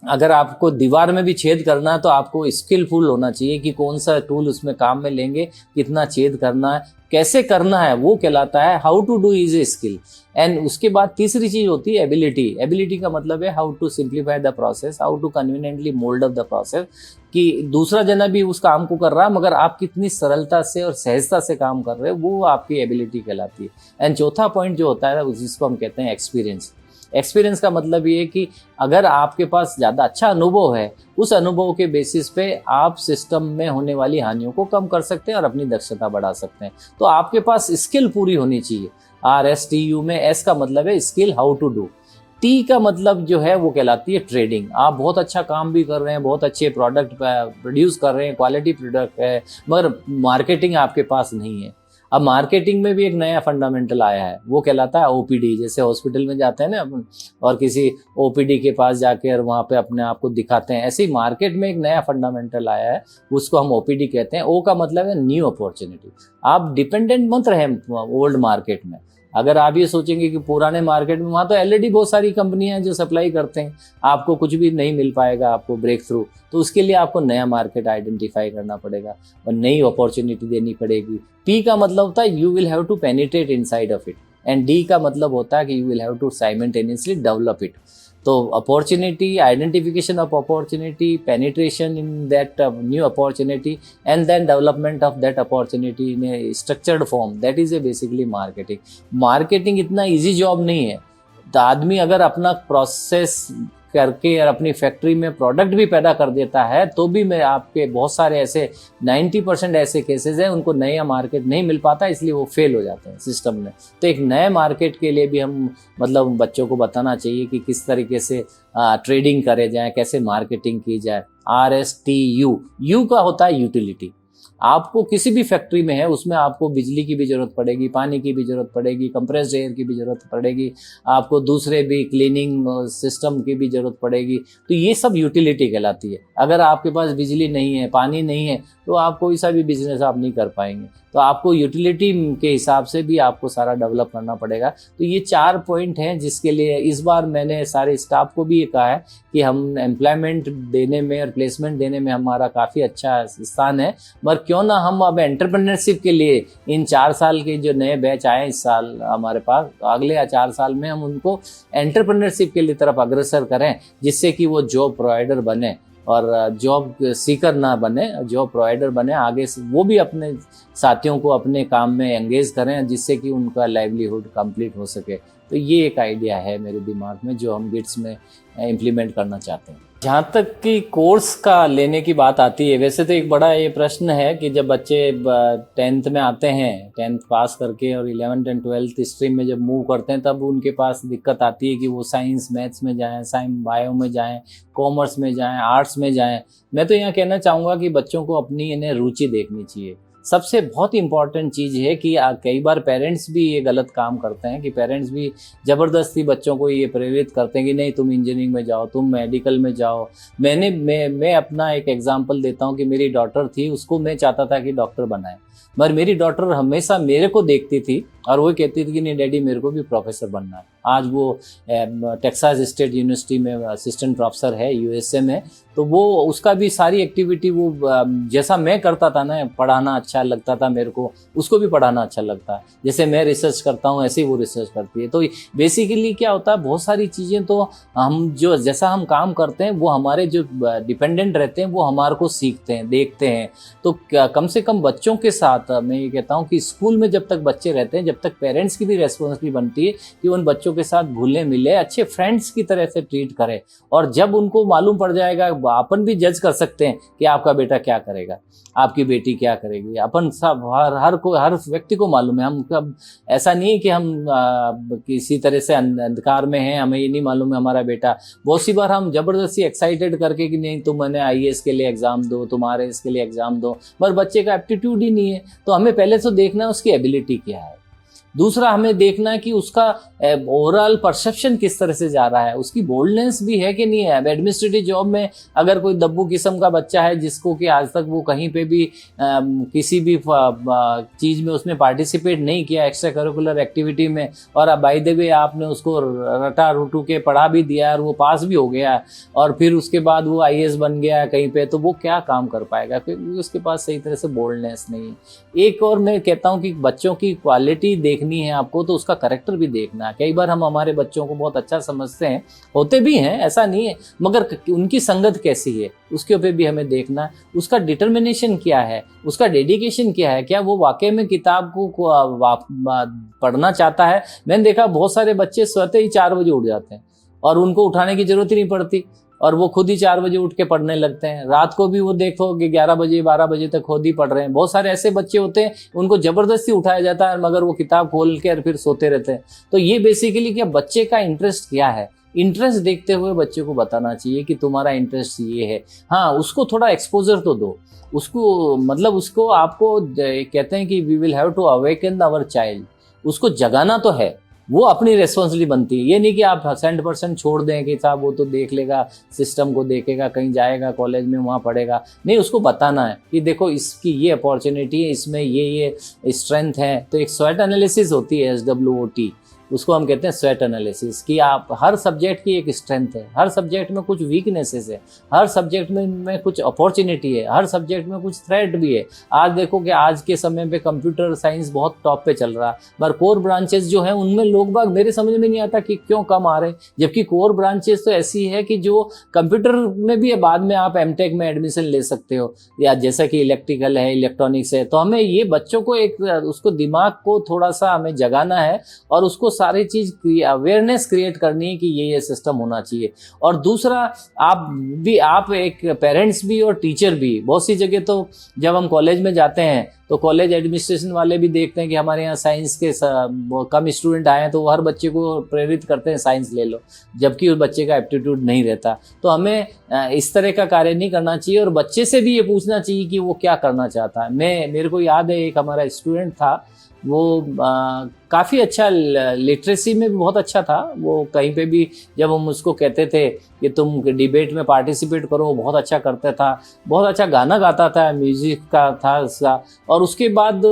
अगर आपको दीवार में भी छेद करना है तो आपको स्किलफुल होना चाहिए कि कौन सा टूल उसमें काम में लेंगे, कितना छेद करना है, कैसे करना है, वो कहलाता है how to do is a skill. And उसके बाद तीसरी चीज होती है एबिलिटी। एबिलिटी का मतलब है how to simplify the process, how to conveniently mould of the process, कि दूसरा जना भी उस काम को कर रहा है मगर आप कितनी सरलता से और सहजता से काम कर रहे हो, वो आपकी एबिलिटी कहलाती है। एंड चौथा पॉइंट जो होता है जिसको हम कहते हैं एक्सपीरियंस। एक्सपीरियंस का मतलब ये है कि अगर आपके पास ज़्यादा अच्छा अनुभव है, उस अनुभव के बेसिस पे आप सिस्टम में होने वाली हानियों को कम कर सकते हैं और अपनी दक्षता बढ़ा सकते हैं। तो आपके पास स्किल पूरी होनी चाहिए। RSTU में S का मतलब है skill, how to do. T का मतलब जो है वो कहलाती है ट्रेडिंग। आप बहुत अच्छा काम भी कर रहे हैं, बहुत अच्छे प्रोडक्ट प्रोड्यूस कर रहे हैं, क्वालिटी प्रोडक्ट है, मगर मार्केटिंग आपके पास नहीं है। अब मार्केटिंग में भी एक नया फंडामेंटल आया है, वो कहलाता है OPD। जैसे हॉस्पिटल में जाते हैं ना अपन और किसी OPD के पास जाके और वहाँ पे अपने आप को दिखाते हैं, ऐसे ही मार्केट में एक नया फंडामेंटल आया है, उसको हम OPD कहते हैं। O का मतलब है न्यू अपॉर्चुनिटी। आप डिपेंडेंट मत रहे ओल्ड मार्केट में। अगर आप ये सोचेंगे कि पुराने मार्केट में वहाँ तो ऑलरेडी बहुत सारी कंपनियां हैं जो सप्लाई करते हैं, आपको कुछ भी नहीं मिल पाएगा, आपको ब्रेक थ्रू, तो उसके लिए आपको नया मार्केट आइडेंटिफाई करना पड़ेगा और नई अपॉर्चुनिटी देनी पड़ेगी। P का मतलब होता है you will have to penetrate inside of it, and D का मतलब होता है कि you will have to simultaneously develop it. तो opportunity, identification of opportunity, penetration in that new opportunity, and then development of that opportunity in a structured form, that is a basically marketing. Marketing इतना easy job नहीं है। तो आदमी अगर अपना process करके और अपनी फैक्ट्री में प्रोडक्ट भी पैदा कर देता है तो भी मैं आपके बहुत सारे ऐसे 90% ऐसे केसेस हैं उनको नया मार्केट नहीं मिल पाता, इसलिए वो फेल हो जाते हैं सिस्टम में। तो एक नए मार्केट के लिए भी हम मतलब बच्चों को बताना चाहिए कि किस तरीके से ट्रेडिंग करे जाए, कैसे मार्केटिंग की जाए। RSTU, यू का होता है यूटिलिटी। आपको किसी भी फैक्ट्री में है उसमें आपको बिजली की भी जरूरत पड़ेगी, पानी की भी जरूरत पड़ेगी, कंप्रेस्ड एयर की भी जरूरत पड़ेगी, आपको दूसरे भी क्लीनिंग सिस्टम की भी जरूरत पड़ेगी। तो ये सब यूटिलिटी कहलाती है। अगर आपके पास बिजली नहीं है, पानी नहीं है, तो आप कोई सा भी बिजनेस आप नहीं कर पाएंगे। तो आपको यूटिलिटी के हिसाब से भी आपको सारा डेवलप करना पड़ेगा। तो ये 4 पॉइंट हैं जिसके लिए इस बार मैंने सारे स्टाफ को भी ये कहा है कि हम एम्प्लॉयमेंट देने में और प्लेसमेंट देने में हमारा काफ़ी अच्छा स्थान है, मगर क्यों ना हम अब एंटरप्रेन्योरशिप के लिए इन 4 साल के जो नए बैच आए इस साल हमारे पास, अगले 4 साल में हम उनको एंटरप्रेन्योरशिप के लिए तरफ अग्रसर करें, जिससे कि वो जॉब प्रोवाइडर बने और जॉब सीकर ना बने, जॉब प्रोवाइडर बने। आगे से वो भी अपने साथियों को अपने काम में एंगेज करें जिससे कि उनका लाइवलीहुड कंप्लीट हो सके। तो ये एक आइडिया है मेरे दिमाग में जो हम गिट्स में इम्प्लीमेंट करना चाहते हैं। जहाँ तक कि कोर्स का लेने की बात आती है, वैसे तो एक बड़ा ये प्रश्न है कि जब बच्चे 10th में आते हैं, 10th पास करके और 11th एंड 12th स्ट्रीम में जब मूव करते हैं तब उनके पास दिक्कत आती है कि वो साइंस मैथ्स में जाएं, साइंस बायो में जाएं, कॉमर्स में जाएं, आर्ट्स में जाएं। मैं तो यहाँ कहना चाहूँगा कि बच्चों को अपनी इन्हें रुचि देखनी चाहिए। सबसे बहुत इंपॉर्टेंट चीज़ है कि कई बार पेरेंट्स भी ये गलत काम करते हैं कि पेरेंट्स भी ज़बरदस्ती बच्चों को ये प्रेरित करते हैं कि नहीं तुम इंजीनियरिंग में जाओ, तुम मेडिकल में जाओ। मैं अपना एक एग्जांपल देता हूँ कि मेरी डॉटर थी, उसको मैं चाहता था कि डॉक्टर बनाए, मगर मेरी डॉटर हमेशा मेरे को देखती थी और वो कहती थी कि नहीं डैडी मेरे को भी प्रोफेसर बनना है। आज वो टेक्सास स्टेट यूनिवर्सिटी में असिस्टेंट प्रोफेसर है USA में। तो वो उसका भी सारी एक्टिविटी वो जैसा मैं करता था ना, पढ़ाना अच्छा लगता था मेरे को, उसको भी पढ़ाना अच्छा लगता है। जैसे मैं रिसर्च करता हूँ ऐसे ही वो रिसर्च करती है। तो बेसिकली क्या होता है, बहुत सारी चीज़ें तो हम जो जैसा हम काम करते हैं वो हमारे जो डिपेंडेंट रहते हैं वो हमारे को सीखते हैं, देखते हैं। तो कम से कम बच्चों के साथ मैं ये कहता हूँ कि स्कूल में जब तक बच्चे रहते हैं, जब तक पेरेंट्स की भी रेस्पॉन्सिबिलिटी बनती है कि उन बच्चों के साथ घुले मिले, अच्छे फ्रेंड्स की तरह से ट्रीट करें। और जब उनको मालूम पड़ जाएगा, अपन भी जज कर सकते हैं कि आपका बेटा क्या करेगा, आपकी बेटी क्या करेगी। अपन सब हर व्यक्ति को मालूम है। हम कब ऐसा नहीं है कि हम किसी तरह से अंधकार में हैं, हमें ये नहीं मालूम है हमारा बेटा। बहुत सी बार हम जबरदस्ती एक्साइटेड करके कि नहीं तुम मैंने IAS के लिए एग्जाम दो, तुम RAS के लिए एग्जाम दो, पर बच्चे का एप्टीट्यूड ही नहीं है। तो हमें पहले तो देखना है उसकी एबिलिटी क्या है। दूसरा हमें देखना है कि उसका ओवरऑल परसेप्शन किस तरह से जा रहा है, उसकी बोल्डनेस भी है कि नहीं है। अब एडमिनिस्ट्रेटिव जॉब में अगर कोई दब्बू किस्म का बच्चा है जिसको कि आज तक वो कहीं पे भी किसी भी चीज़ में उसने पार्टिसिपेट नहीं किया एक्स्ट्रा करिकुलर एक्टिविटी में, और अब बाय द वे आपने उसको रटा रूटू के पढ़ा भी दिया और वो पास भी हो गया और फिर उसके बाद वो IAS बन गया कहीं पे, तो वो क्या काम कर पाएगा क्योंकि उसके पास सही तरह से बोल्डनेस नहीं है। एक और मैं कहता हूँ कि बच्चों की क्वालिटी देखनी है आपको तो उसका करेक्टर भी देखना है। कई बार हम हमारे बच्चों को बहुत अच्छा समझते हैं, होते भी हैं, ऐसा नहीं है, मगर उनकी संगत कैसी है उसके ऊपर भी हमें देखना है। उसका डिटर्मिनेशन क्या है, उसका डेडिकेशन क्या है, क्या वो वाकई में किताब को पढ़ना चाहता है। मैंने देखा बहुत सारे बच्चे स्वतः ही 4 बजे उठ जाते हैं और उनको उठाने की जरूरत ही नहीं पड़ती और वो खुद ही 4 बजे उठ के पढ़ने लगते हैं। रात को भी वो देखो कि 11 बजे 12 बजे तक खुद ही पढ़ रहे हैं। बहुत सारे ऐसे बच्चे होते हैं उनको जबरदस्ती उठाया जाता है मगर वो किताब खोल के और फिर सोते रहते हैं। तो ये बेसिकली क्या बच्चे का इंटरेस्ट क्या है, इंटरेस्ट देखते हुए बच्चे को बताना चाहिए कि तुम्हारा इंटरेस्ट ये है। हाँ, उसको थोड़ा एक्सपोजर तो दो, उसको मतलब उसको आपको कहते हैं कि we will have to awaken our child, उसको जगाना तो है, वो अपनी रेस्पॉन्सिबिलिटी बनती है। ये नहीं कि आप 100% छोड़ दें कि साहब वो तो देख लेगा, सिस्टम को देखेगा, कहीं जाएगा कॉलेज में वहाँ पढ़ेगा। नहीं, उसको बताना है कि देखो इसकी ये अपॉर्चुनिटी है, इसमें ये स्ट्रेंथ है। तो एक स्वॉट एनालिसिस होती है SWOT, उसको हम कहते हैं स्वॉट एनालिसिस, कि आप हर सब्जेक्ट की एक स्ट्रेंथ है, हर सब्जेक्ट में कुछ वीकनेसेस है, हर सब्जेक्ट में कुछ अपॉर्चुनिटी है, हर सब्जेक्ट में कुछ थ्रेट भी है। आज देखो कि आज के समय पे कंप्यूटर साइंस बहुत टॉप पे चल रहा है, पर कोर ब्रांचेस जो हैं उनमें लोग बाग मेरे समझ में नहीं आता कि क्यों कम आ रहे, जबकि कोर ब्रांचेस तो ऐसी है कि जो कंप्यूटर में भी है, बाद में आप MTech में एडमिशन ले सकते हो, या जैसा कि इलेक्ट्रिकल है, इलेक्ट्रॉनिक्स है। तो हमें ये बच्चों को एक उसको दिमाग को थोड़ा सा हमें जगाना है और उसको सारी चीज अवेयरनेस क्रिएट करनी है कि ये सिस्टम होना चाहिए। और दूसरा आप एक पेरेंट्स भी और टीचर भी, बहुत सी जगह तो जब हम कॉलेज में जाते हैं तो कॉलेज एडमिनिस्ट्रेशन वाले भी देखते हैं कि हमारे यहाँ साइंस के कम स्टूडेंट आए हैं तो वो हर बच्चे को प्रेरित करते हैं साइंस ले लो, जबकि उस बच्चे का एप्टीट्यूड नहीं रहता। तो हमें इस तरह का कार्य नहीं करना चाहिए और बच्चे से भी ये पूछना चाहिए कि वो क्या करना चाहता है। मेरे को याद है एक हमारा स्टूडेंट था, वो काफ़ी अच्छा, लिटरेसी में भी बहुत अच्छा था। वो कहीं पे भी जब हम उसको कहते थे कि तुम डिबेट में पार्टिसिपेट करो, वो बहुत अच्छा करता था, बहुत अच्छा गाना गाता था, म्यूजिक का था उसका। और उसके बाद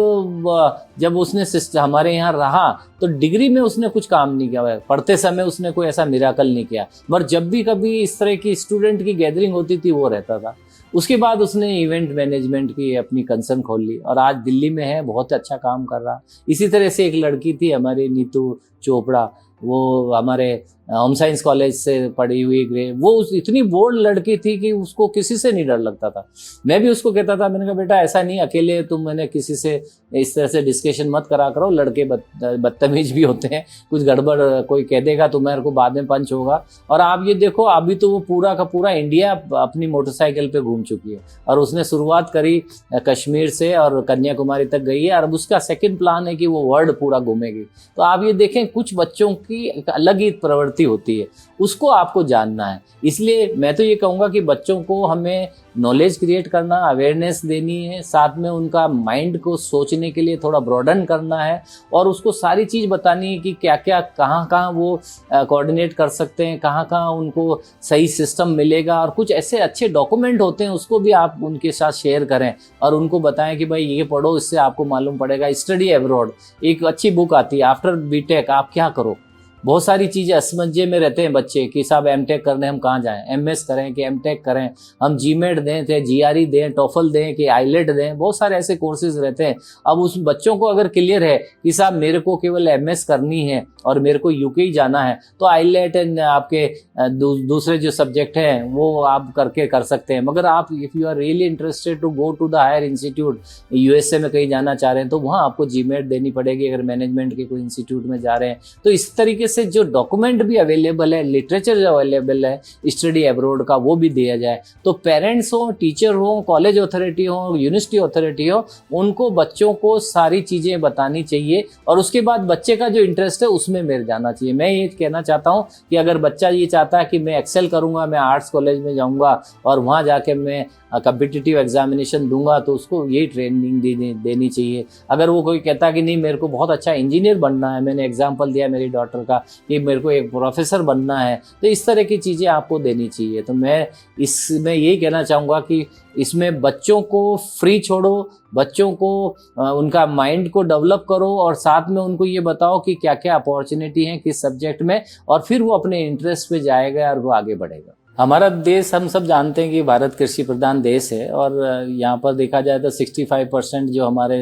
जब उसने हमारे यहाँ रहा तो डिग्री में उसने कुछ काम नहीं किया, पढ़ते समय उसने कोई ऐसा मिराकल नहीं किया, पर जब भी कभी इस तरह की स्टूडेंट की गैदरिंग होती थी वो रहता था। उसके बाद उसने इवेंट मैनेजमेंट की अपनी कंसर्न खोल ली और आज दिल्ली में है, बहुत अच्छा काम कर रहा। इसी तरह से एक लड़की थी हमारी नीतू चोपड़ा, वो हमारे होम साइंस कॉलेज से पढ़ी हुई, वो इतनी बोल्ड लड़की थी कि उसको किसी से नहीं डर लगता था। मैं भी उसको कहता था, मैंने कहा बेटा ऐसा नहीं अकेले तुम मैंने किसी से इस तरह से डिस्कशन मत करा करो, लड़के बदतमीज भी होते हैं, कुछ गड़बड़ कोई कह देगा तो मेरे को बाद में पंच होगा। और आप ये देखो अभी तो वो पूरा का पूरा इंडिया अपनी मोटरसाइकिल पे घूम चुकी है और उसने शुरुआत करी कश्मीर से और कन्याकुमारी तक गई है और अब उसका सेकंड प्लान है कि वो वर्ल्ड पूरा घूमेगी। तो आप ये देखें कुछ बच्चों की एक अलग ही प्रवृत्ति होती है, उसको आपको जानना है। इसलिए मैं तो ये कहूँगा कि बच्चों को हमें नॉलेज क्रिएट करना, अवेयरनेस देनी है, साथ में उनका माइंड को सोचने के लिए थोड़ा ब्रॉडन करना है और उसको सारी चीज़ बतानी है कि क्या क्या कहाँ वो कोऑर्डिनेट कर सकते हैं, कहाँ उनको सही सिस्टम मिलेगा। और कुछ ऐसे अच्छे डॉक्यूमेंट होते हैं उसको भी आप उनके साथ शेयर करें और उनको बताएं कि भाई ये पढ़ो, इससे आपको मालूम पड़ेगा। स्टडी अब्रॉड एक अच्छी बुक आती है, आफ्टर BTech आप क्या करो। बहुत सारी चीज़ें असमंजस में रहते हैं बच्चे कि साहब MTech करने हम कहाँ जाएं, MS करें कि MTech करें, हम GMAT दें थे GRE दें, TOEFL दें कि IELTS दें, बहुत सारे ऐसे कोर्सेज रहते हैं। अब उस बच्चों को अगर क्लियर है कि साहब मेरे को केवल MS करनी है और मेरे को UK ही जाना है, तो IELTS एंड आपके दूसरे जो सब्जेक्ट हैं वो आप करके कर सकते हैं। मगर आप if you are really interested to go to the higher institute, USA में कहीं जाना चाह रहे हैं, तो वहाँ आपको GMAT देनी पड़ेगी अगर मैनेजमेंट के कोई इंस्टीट्यूट में जा रहे हैं। तो इस तरीके तरीके से जो डॉक्यूमेंट भी अवेलेबल है, लिटरेचर जो अवेलेबल है स्टडी अब्रोड का, वो भी दिया जाए। तो पेरेंट्स हो, टीचर हो, कॉलेज अथॉरिटी हो, यूनिवर्सिटी अथॉरिटी हो, उनको बच्चों को सारी चीज़ें बतानी चाहिए और उसके बाद बच्चे का जो इंटरेस्ट है उसमें मेरे जाना चाहिए। मैं ये कहना चाहता हूँ कि अगर बच्चा ये चाहता है कि मैं एक्सेल करूँगा, मैं आर्ट्स कॉलेज में जाऊँगा और वहाँ जाके मैं कम्पिटिटिव एग्जामिनेशन दूंगा, तो उसको यही ट्रेनिंग देनी चाहिए। अगर वो कोई कहता है कि नहीं मेरे को बहुत अच्छा इंजीनियर बनना है, मैंने एग्जाम्पल दिया मेरी डॉटर का कि मेरे को एक प्रोफेसर बनना है, तो इस तरह की चीज़ें आपको देनी चाहिए। तो मैं इसमें यही कहना चाहूँगा कि इसमें बच्चों को फ्री छोड़ो, बच्चों को उनका माइंड को डेवलप करो और साथ में उनको ये बताओ कि क्या क्या अपॉर्चुनिटी है किस सब्जेक्ट में, और फिर वो अपने इंटरेस्ट पे जाएगा और वो आगे बढ़ेगा। हमारा देश, हम सब जानते हैं कि भारत कृषि प्रधान देश है और यहाँ पर देखा जाए तो 65% जो हमारे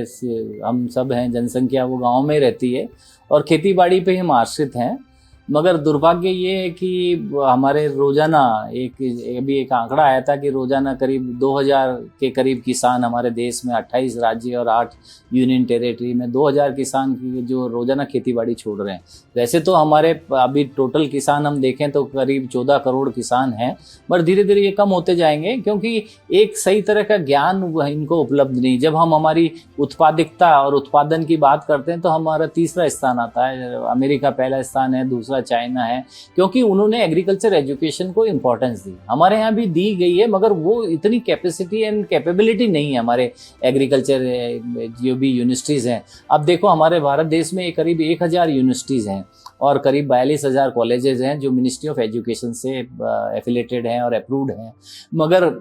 हम सब हैं जनसंख्या वो गांव में रहती है और खेती बाड़ी पे हम आश्रित हैं। मगर दुर्भाग्य ये है कि हमारे रोजाना अभी एक आंकड़ा आया था कि रोजाना करीब 2000 के करीब किसान हमारे देश में 28 राज्य और 8 यूनियन टेरिटरी में 2000 किसान की जो रोजाना खेतीबाड़ी छोड़ रहे हैं। वैसे तो हमारे अभी टोटल किसान हम देखें तो करीब 14 करोड़ किसान हैं, पर धीरे धीरे ये कम होते जाएंगे क्योंकि एक सही तरह का ज्ञान इनको उपलब्ध नहीं। जब हम हमारी उत्पादकता और उत्पादन की बात करते हैं तो हमारा तीसरा स्थान आता है, अमेरिका पहला स्थान है, दूसरा चाइना है, क्योंकि उन्होंने एग्रीकल्चर एजुकेशन को इम्पोर्टेंस दी। हमारे यहाँ भी दी गई है मगर वो इतनी कैपेसिटी एंड कैपेबिलिटी नहीं है हमारे एग्रीकल्चर जो भी यूनिवर्सिटीज़ हैं। अब देखो हमारे भारत देश में करीब 1000 यूनिवर्सिटीज़ हैं और करीब 42,000 कॉलेजेस हैं जो मिनिस्ट्री ऑफ एजुकेशन से एफिलेटेड हैं और अप्रूव्ड हैं। मगर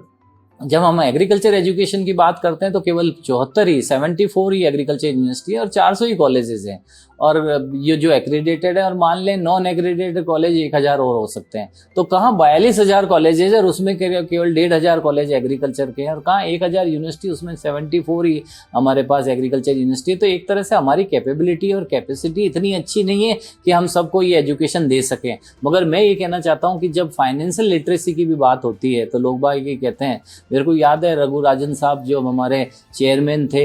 जब हम एग्रीकल्चर एजुकेशन की बात करते हैं तो केवल 74 ही एग्रीकल्चर यूनिवर्सिटी है और 400 ही कॉलेजेस हैं, और ये जो एक्रेडिटेड है, और मान लें नॉन एक्रेडिटेड कॉलेज 1000 और हो सकते हैं। तो कहाँ 42,000 कॉलेजेस और उसमें केवल 1,500 कॉलेज एग्रीकल्चर के हैं, और कहाँ 1000 यूनिवर्सिटी उसमें 74 ही हमारे पास एग्रीकल्चर यूनिवर्सिटी। तो एक तरह से हमारी कैपेबिलिटी और कैपेसिटी इतनी अच्छी नहीं है कि हम सबको ये एजुकेशन दे सकें। मगर मैं ये कहना चाहता हूँ कि जब फाइनेंशियल लिटरेसी की भी बात होती है तो लोग बाग ये कहते हैं, मेरे को याद है रघु राजन साहब जो हमारे चेयरमैन थे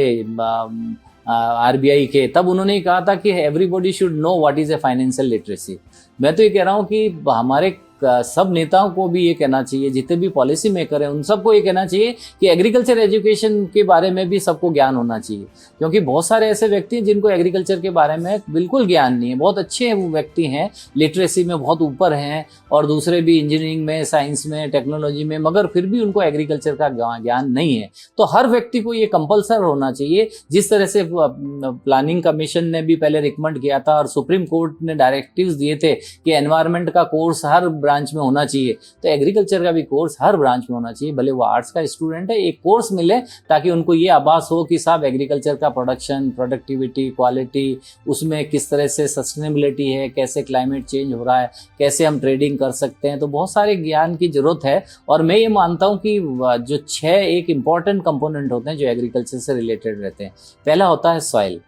आरबीआई के, तब उन्होंने कहा था कि everybody should know what is a financial literacy. मैं तो ये कह रहा हूँ कि हमारे सब नेताओं को भी ये कहना चाहिए, जितने भी पॉलिसी मेकर हैं उन सबको ये कहना चाहिए कि एग्रीकल्चर एजुकेशन के बारे में भी सबको ज्ञान होना चाहिए, क्योंकि बहुत सारे ऐसे व्यक्ति हैं जिनको एग्रीकल्चर के बारे में बिल्कुल ज्ञान नहीं है। बहुत अच्छे वो व्यक्ति हैं, लिटरेसी में बहुत ऊपर हैं और दूसरे भी इंजीनियरिंग में, साइंस में, टेक्नोलॉजी में, मगर फिर भी उनको एग्रीकल्चर का ज्ञान नहीं है। तो हर व्यक्ति को ये कंपल्सर होना चाहिए, जिस तरह से प्लानिंग कमीशन ने भी पहले रिकमेंड किया था और सुप्रीम कोर्ट ने डायरेक्टिव्स दिए थे कि एनवायरनमेंट का कोर्स हर ब्रांच में होना चाहिए, तो एग्रीकल्चर का भी कोर्स हर ब्रांच में होना चाहिए। भले वो आर्ट्स का स्टूडेंट है, एक कोर्स मिले ताकि उनको ये आभास हो कि साहब एग्रीकल्चर का प्रोडक्शन, प्रोडक्टिविटी, क्वालिटी, उसमें किस तरह से सस्टेनेबिलिटी है, कैसे क्लाइमेट चेंज हो रहा है, कैसे हम ट्रेडिंग कर सकते हैं। तो बहुत सारे ज्ञान की जरूरत है। और मैं ये मानता हूँ कि जो 6 एक इम्पॉर्टेंट कंपोनेंट होते हैं जो एग्रीकल्चर से रिलेटेड रहते हैं। पहला होता है सॉइल।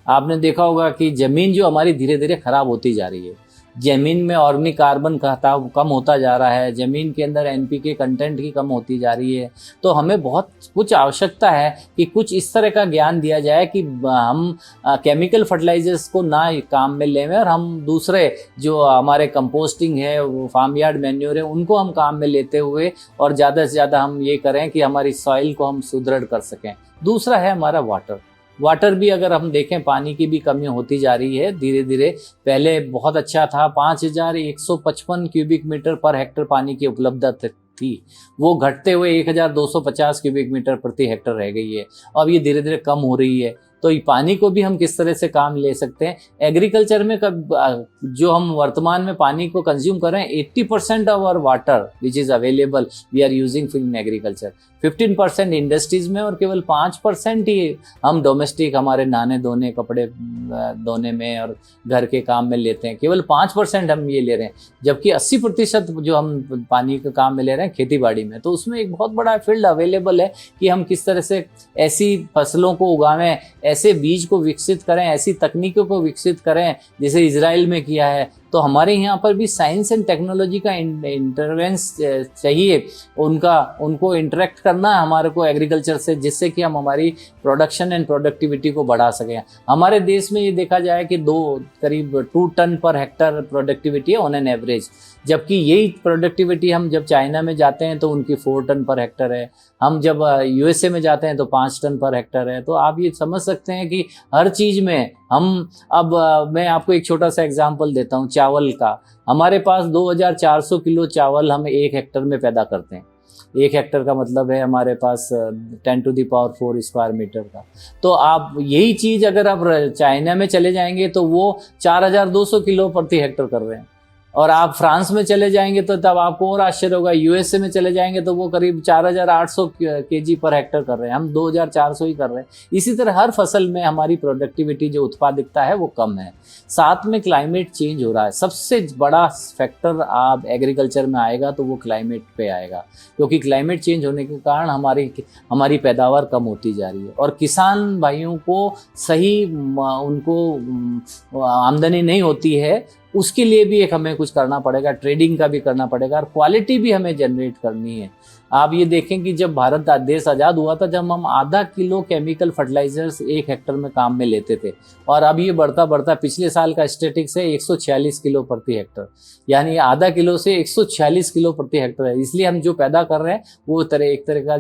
आपने देखा होगा कि जमीन जो हमारी धीरे धीरे खराब होती जा रही है, जमीन में ऑर्गेनिक कार्बन कम होता जा रहा है, जमीन के अंदर एनपीके कंटेंट की कम होती जा रही है। तो हमें बहुत कुछ आवश्यकता है कि कुछ इस तरह का ज्ञान दिया जाए कि हम केमिकल फर्टिलाइजर्स को ना काम में लें और हम दूसरे जो हमारे कंपोस्टिंग है, फार्म यार्ड मैन्योर है, उनको हम काम में लेते हुए और ज़्यादा से ज़्यादा हम ये करें कि हमारी सॉइल को हम सुदृढ़ कर सकें। दूसरा है हमारा वाटर भी अगर हम देखें, पानी की भी कमी होती जा रही है धीरे धीरे। पहले बहुत अच्छा था, 5155 क्यूबिक मीटर पर हेक्टर पानी की उपलब्धता थी, वो घटते हुए 1250 क्यूबिक मीटर प्रति हेक्टर रह गई है। अब ये धीरे धीरे कम हो रही है। तो पानी को भी हम किस तरह से काम ले सकते हैं एग्रीकल्चर में। जो हम वर्तमान में पानी को कंज्यूम कर रहे हैं, 80% of our water which is available we are using in agriculture, 15% industries में और केवल 5% ही हम डोमेस्टिक हमारे नहाने धोने, कपड़े धोने में और घर के काम में लेते हैं। केवल 5% हम ये ले रहे हैं, जबकि 80% जो हम पानी के काम में ले रहे हैं खेती बाड़ी में। तो उसमें एक बहुत बड़ा फील्ड अवेलेबल है कि हम किस तरह से ऐसी फसलों को उगाएं, ऐसे बीज को विकसित करें, ऐसी तकनीकों को विकसित करें जैसे इजराइल में किया है। तो हमारे यहाँ पर भी साइंस एंड टेक्नोलॉजी का इंटरवेंस चाहिए, उनको इंटरेक्ट करना है हमारे को एग्रीकल्चर से, जिससे कि हम हमारी प्रोडक्शन एंड प्रोडक्टिविटी को बढ़ा सकें। हमारे देश में ये देखा जाए कि करीब 2 टन पर हेक्टर प्रोडक्टिविटी है ऑन एन एवरेज, जबकि यही प्रोडक्टिविटी हम जब चाइना में जाते हैं तो उनकी 4 टन पर हेक्टर है, हम जब यूएसए में जाते हैं तो 5 टन पर हेक्टर है। तो आप ये समझ सकते हैं कि हर चीज़ में हम मैं आपको एक छोटा सा एग्जांपल देता हूँ चावल का। हमारे पास 2400 किलो चावल हम 1 हेक्टर में पैदा करते हैं। 1 हेक्टर का मतलब है हमारे पास 10⁴ स्क्वायर मीटर का। तो आप यही चीज़ अगर आप चाइना में चले जाएंगे तो वो 4200 किलो प्रति हेक्टर कर रहे हैं, और आप फ्रांस में चले जाएंगे तो तब आपको और आश्चर्य होगा, यूएसए में चले जाएंगे तो वो करीब 4800 केजी पर हेक्टर कर रहे हैं, हम 2400 ही कर रहे हैं। इसी तरह हर फसल में हमारी प्रोडक्टिविटी जो उत्पादकता है वो कम है। साथ में क्लाइमेट चेंज हो रहा है, सबसे बड़ा फैक्टर आप एग्रीकल्चर में आएगा तो वो क्लाइमेट पे आएगा, क्योंकि क्लाइमेट चेंज होने के कारण हमारी पैदावार कम होती जा रही है, और किसान भाइयों को सही उनको आमदनी नहीं होती है। उसके लिए भी एक हमें कुछ करना पड़ेगा, ट्रेडिंग का भी करना पड़ेगा, और क्वालिटी भी हमें जनरेट करनी है। आप ये देखें कि जब भारत देश आज़ाद हुआ था, जब हम आधा किलो केमिकल फर्टिलाइजर्स 1 हेक्टर में काम में लेते थे, और अब ये बढ़ता बढ़ता पिछले साल का स्टेटिक्स है 146 किलो प्रति हेक्टर, यानी आधा किलो से 146 किलो प्रति हेक्टर है। इसलिए हम जो पैदा कर रहे हैं वो एक तरह का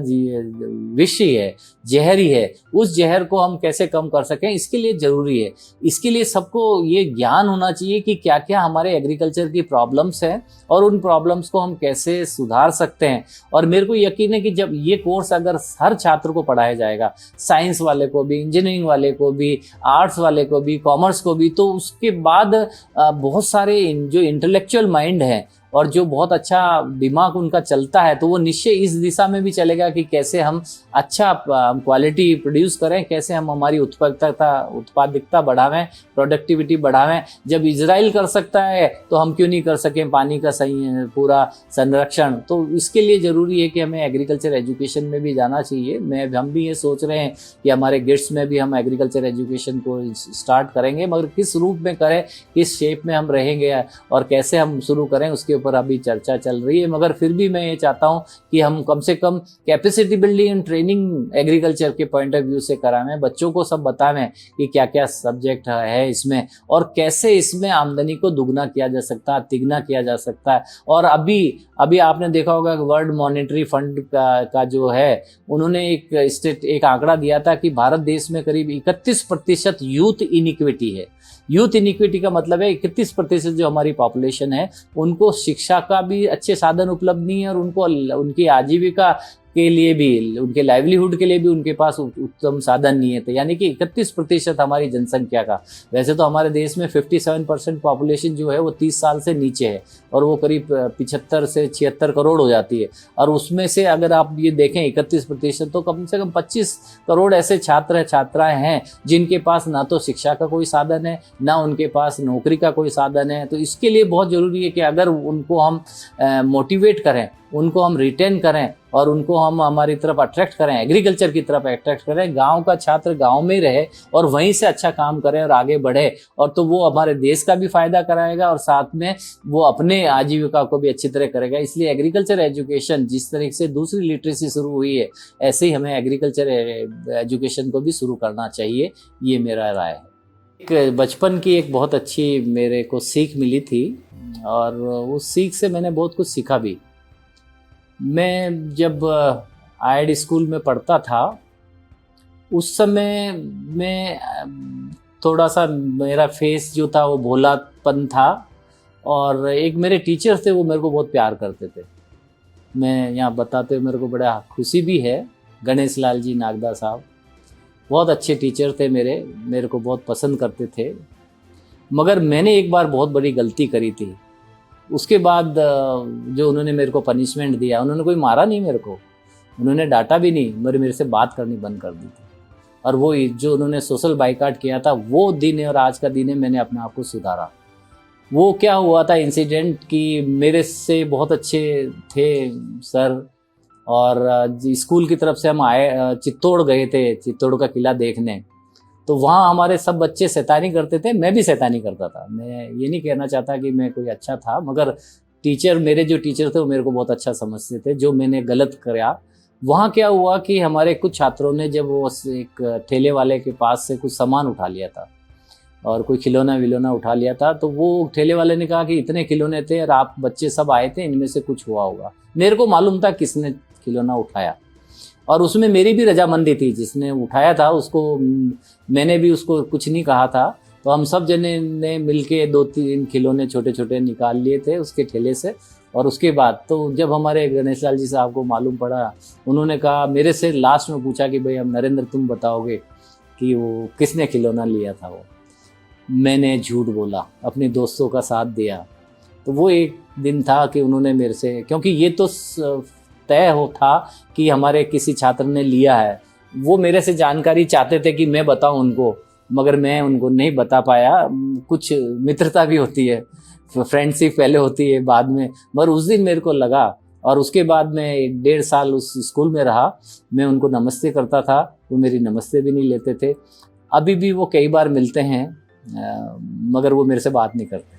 विष ही है, जहर ही है। उस जहर को हम कैसे कम कर सकें, इसके लिए ज़रूरी है, इसके लिए सबको ये ज्ञान होना चाहिए कि क्या क्या हमारे एग्रीकल्चर की प्रॉब्लम्स हैं और उन प्रॉब्लम्स को हम कैसे सुधार सकते हैं। और मेरे को यकीन है कि जब ये कोर्स अगर हर छात्र को पढ़ाया जाएगा, साइंस वाले को भी, इंजीनियरिंग वाले को भी, आर्ट्स वाले को भी, कॉमर्स को भी, तो उसके बाद बहुत सारे जो इंटेलेक्चुअल माइंड है और जो बहुत अच्छा दिमाग उनका चलता है, तो वो निश्चय इस दिशा में भी चलेगा कि कैसे हम अच्छा क्वालिटी प्रोड्यूस करें, कैसे हम हमारी उत्पादकता बढ़ावें, प्रोडक्टिविटी बढ़ावें। जब इजराइल कर सकता है तो हम क्यों नहीं कर सकें पानी का सही पूरा संरक्षण। तो इसके लिए ज़रूरी है कि हमें एग्रीकल्चर एजुकेशन में भी जाना चाहिए। हम भी ये सोच रहे हैं कि हमारे गेट्स में भी हम एग्रीकल्चर एजुकेशन को स्टार्ट करेंगे, मगर किस रूप में करें, किस शेप में हम रहेंगे और कैसे हम शुरू करें, उसके ऊपर अभी चर्चा चल रही है। मगर फिर भी मैं ये चाहता हूँ कि हम कम से कम capacity building and training agriculture के पॉइंट ऑफ व्यू से करावें, बच्चों को सब बतावें कि क्या क्या सब्जेक्ट है इसमें और कैसे इसमें आमदनी को दुगना किया जा सकता है, तिगना किया जा सकता है। और अभी आपने देखा होगा कि वर्ल्ड मॉनेटरी फंड का जो है, उन्होंने एक आंकड़ा दिया था कि भारत देश में करीब 31% यूथ इनिक्विटी है। यूथ इनिक्विटी का मतलब है 31% जो हमारी पॉपुलेशन है उनको शिक्षा का भी अच्छे साधन उपलब्ध नहीं है, और उनको उनकी आजीविका के लिए भी, उनके लाइवलीहुड के लिए भी उनके पास उत्तम साधन नहीं है। तो यानी कि 31% हमारी जनसंख्या का, वैसे तो हमारे देश में 57% पॉपुलेशन जो है वो 30 साल से नीचे है, और वो करीब 75 से 76 करोड़ हो जाती है। और उसमें से अगर आप ये देखें 31%, तो कम से कम 25 करोड़ ऐसे छात्र छात्राएं हैं जिनके पास ना तो शिक्षा का कोई साधन है, ना उनके पास नौकरी का कोई साधन है। तो इसके लिए बहुत ज़रूरी है कि अगर उनको हम मोटिवेट करें, उनको हम रिटेन करें और उनको हम हमारी तरफ अट्रैक्ट करें, एग्रीकल्चर की तरफ अट्रैक्ट करें, गांव का छात्र गांव में रहे और वहीं से अच्छा काम करे और आगे बढ़े, और तो वो हमारे देश का भी फायदा कराएगा और साथ में वो अपने आजीविका को भी अच्छी तरह करेगा। इसलिए एग्रीकल्चर एजुकेशन जिस तरह से दूसरी लिटरेसी शुरू हुई है, ऐसे ही हमें एग्रीकल्चर एजुकेशन को भी शुरू करना चाहिए, ये मेरा राय है। एक बचपन की एक बहुत अच्छी मेरे को सीख मिली थी, और उस सीख से मैंने बहुत कुछ सीखा भी। मैं जब आईआईडी स्कूल में पढ़ता था, उस समय मैं थोड़ा सा, मेरा फेस जो था वो भोलापन था, और एक मेरे टीचर थे वो मेरे को बहुत प्यार करते थे। मैं यहाँ बताते हुए मेरे को बड़ा खुशी भी है, गणेश लाल जी नागदा साहब बहुत अच्छे टीचर थे, मेरे को बहुत पसंद करते थे। मगर मैंने एक बार बहुत बड़ी गलती करी थी। उसके बाद जो उन्होंने मेरे को पनिशमेंट दिया, उन्होंने कोई मारा नहीं मेरे को, उन्होंने डांटा भी नहीं, मेरे से बात करनी बंद कर दी थी। और वो जो उन्होंने सोशल बाइकाट किया था, वो दिन है और आज का दिन है, मैंने अपने आप को सुधारा। वो क्या हुआ था इंसिडेंट कि मेरे से बहुत अच्छे थे सर, और स्कूल की तरफ से हम आए, चित्तौड़ गए थे, चित्तौड़ का किला देखने। तो वहाँ हमारे सब बच्चे शैतानी करते थे, मैं भी शैतानी करता था। मैं ये नहीं कहना चाहता कि मैं कोई अच्छा था, मगर मेरे जो टीचर थे वो मेरे को बहुत अच्छा समझते थे। जो मैंने गलत किया, वहाँ क्या हुआ कि हमारे कुछ छात्रों ने जब वो एक ठेले वाले के पास से कुछ सामान उठा लिया था और कोई खिलौना विलौना उठा लिया था, तो वो ठेले वाले ने कहा कि इतने खिलौने थे और आप बच्चे सब आए थे, इनमें से कुछ हुआ होगा। मेरे को मालूम था किसने खिलौना उठाया और उसमें मेरी भी रजामंदी थी। जिसने उठाया था उसको मैंने भी उसको कुछ नहीं कहा था। तो हम सब जने ने मिलके 2-3 खिलौने छोटे छोटे निकाल लिए थे उसके ठेले से। और उसके बाद तो जब हमारे गणेश लाल जी साहब को मालूम पड़ा, उन्होंने कहा, मेरे से लास्ट में पूछा कि भाई अब नरेंद्र तुम बताओगे कि वो किसने खिलौना लिया था। वो मैंने झूठ बोला, अपने दोस्तों का साथ दिया। तो वो एक दिन था कि उन्होंने मेरे से, क्योंकि ये तो तय हो था कि हमारे किसी छात्र ने लिया है, वो मेरे से जानकारी चाहते थे कि मैं बताऊं उनको, मगर मैं उनको नहीं बता पाया। कुछ मित्रता भी होती है, फ्रेंडशिप पहले होती है बाद में, मगर उस दिन मेरे को लगा। और उसके बाद मैं 1.5 साल उस स्कूल में रहा। मैं उनको नमस्ते करता था, वो मेरी नमस्ते भी नहीं लेते थे। अभी भी वो कई बार मिलते हैं, मगर वो मेरे से बात नहीं करते।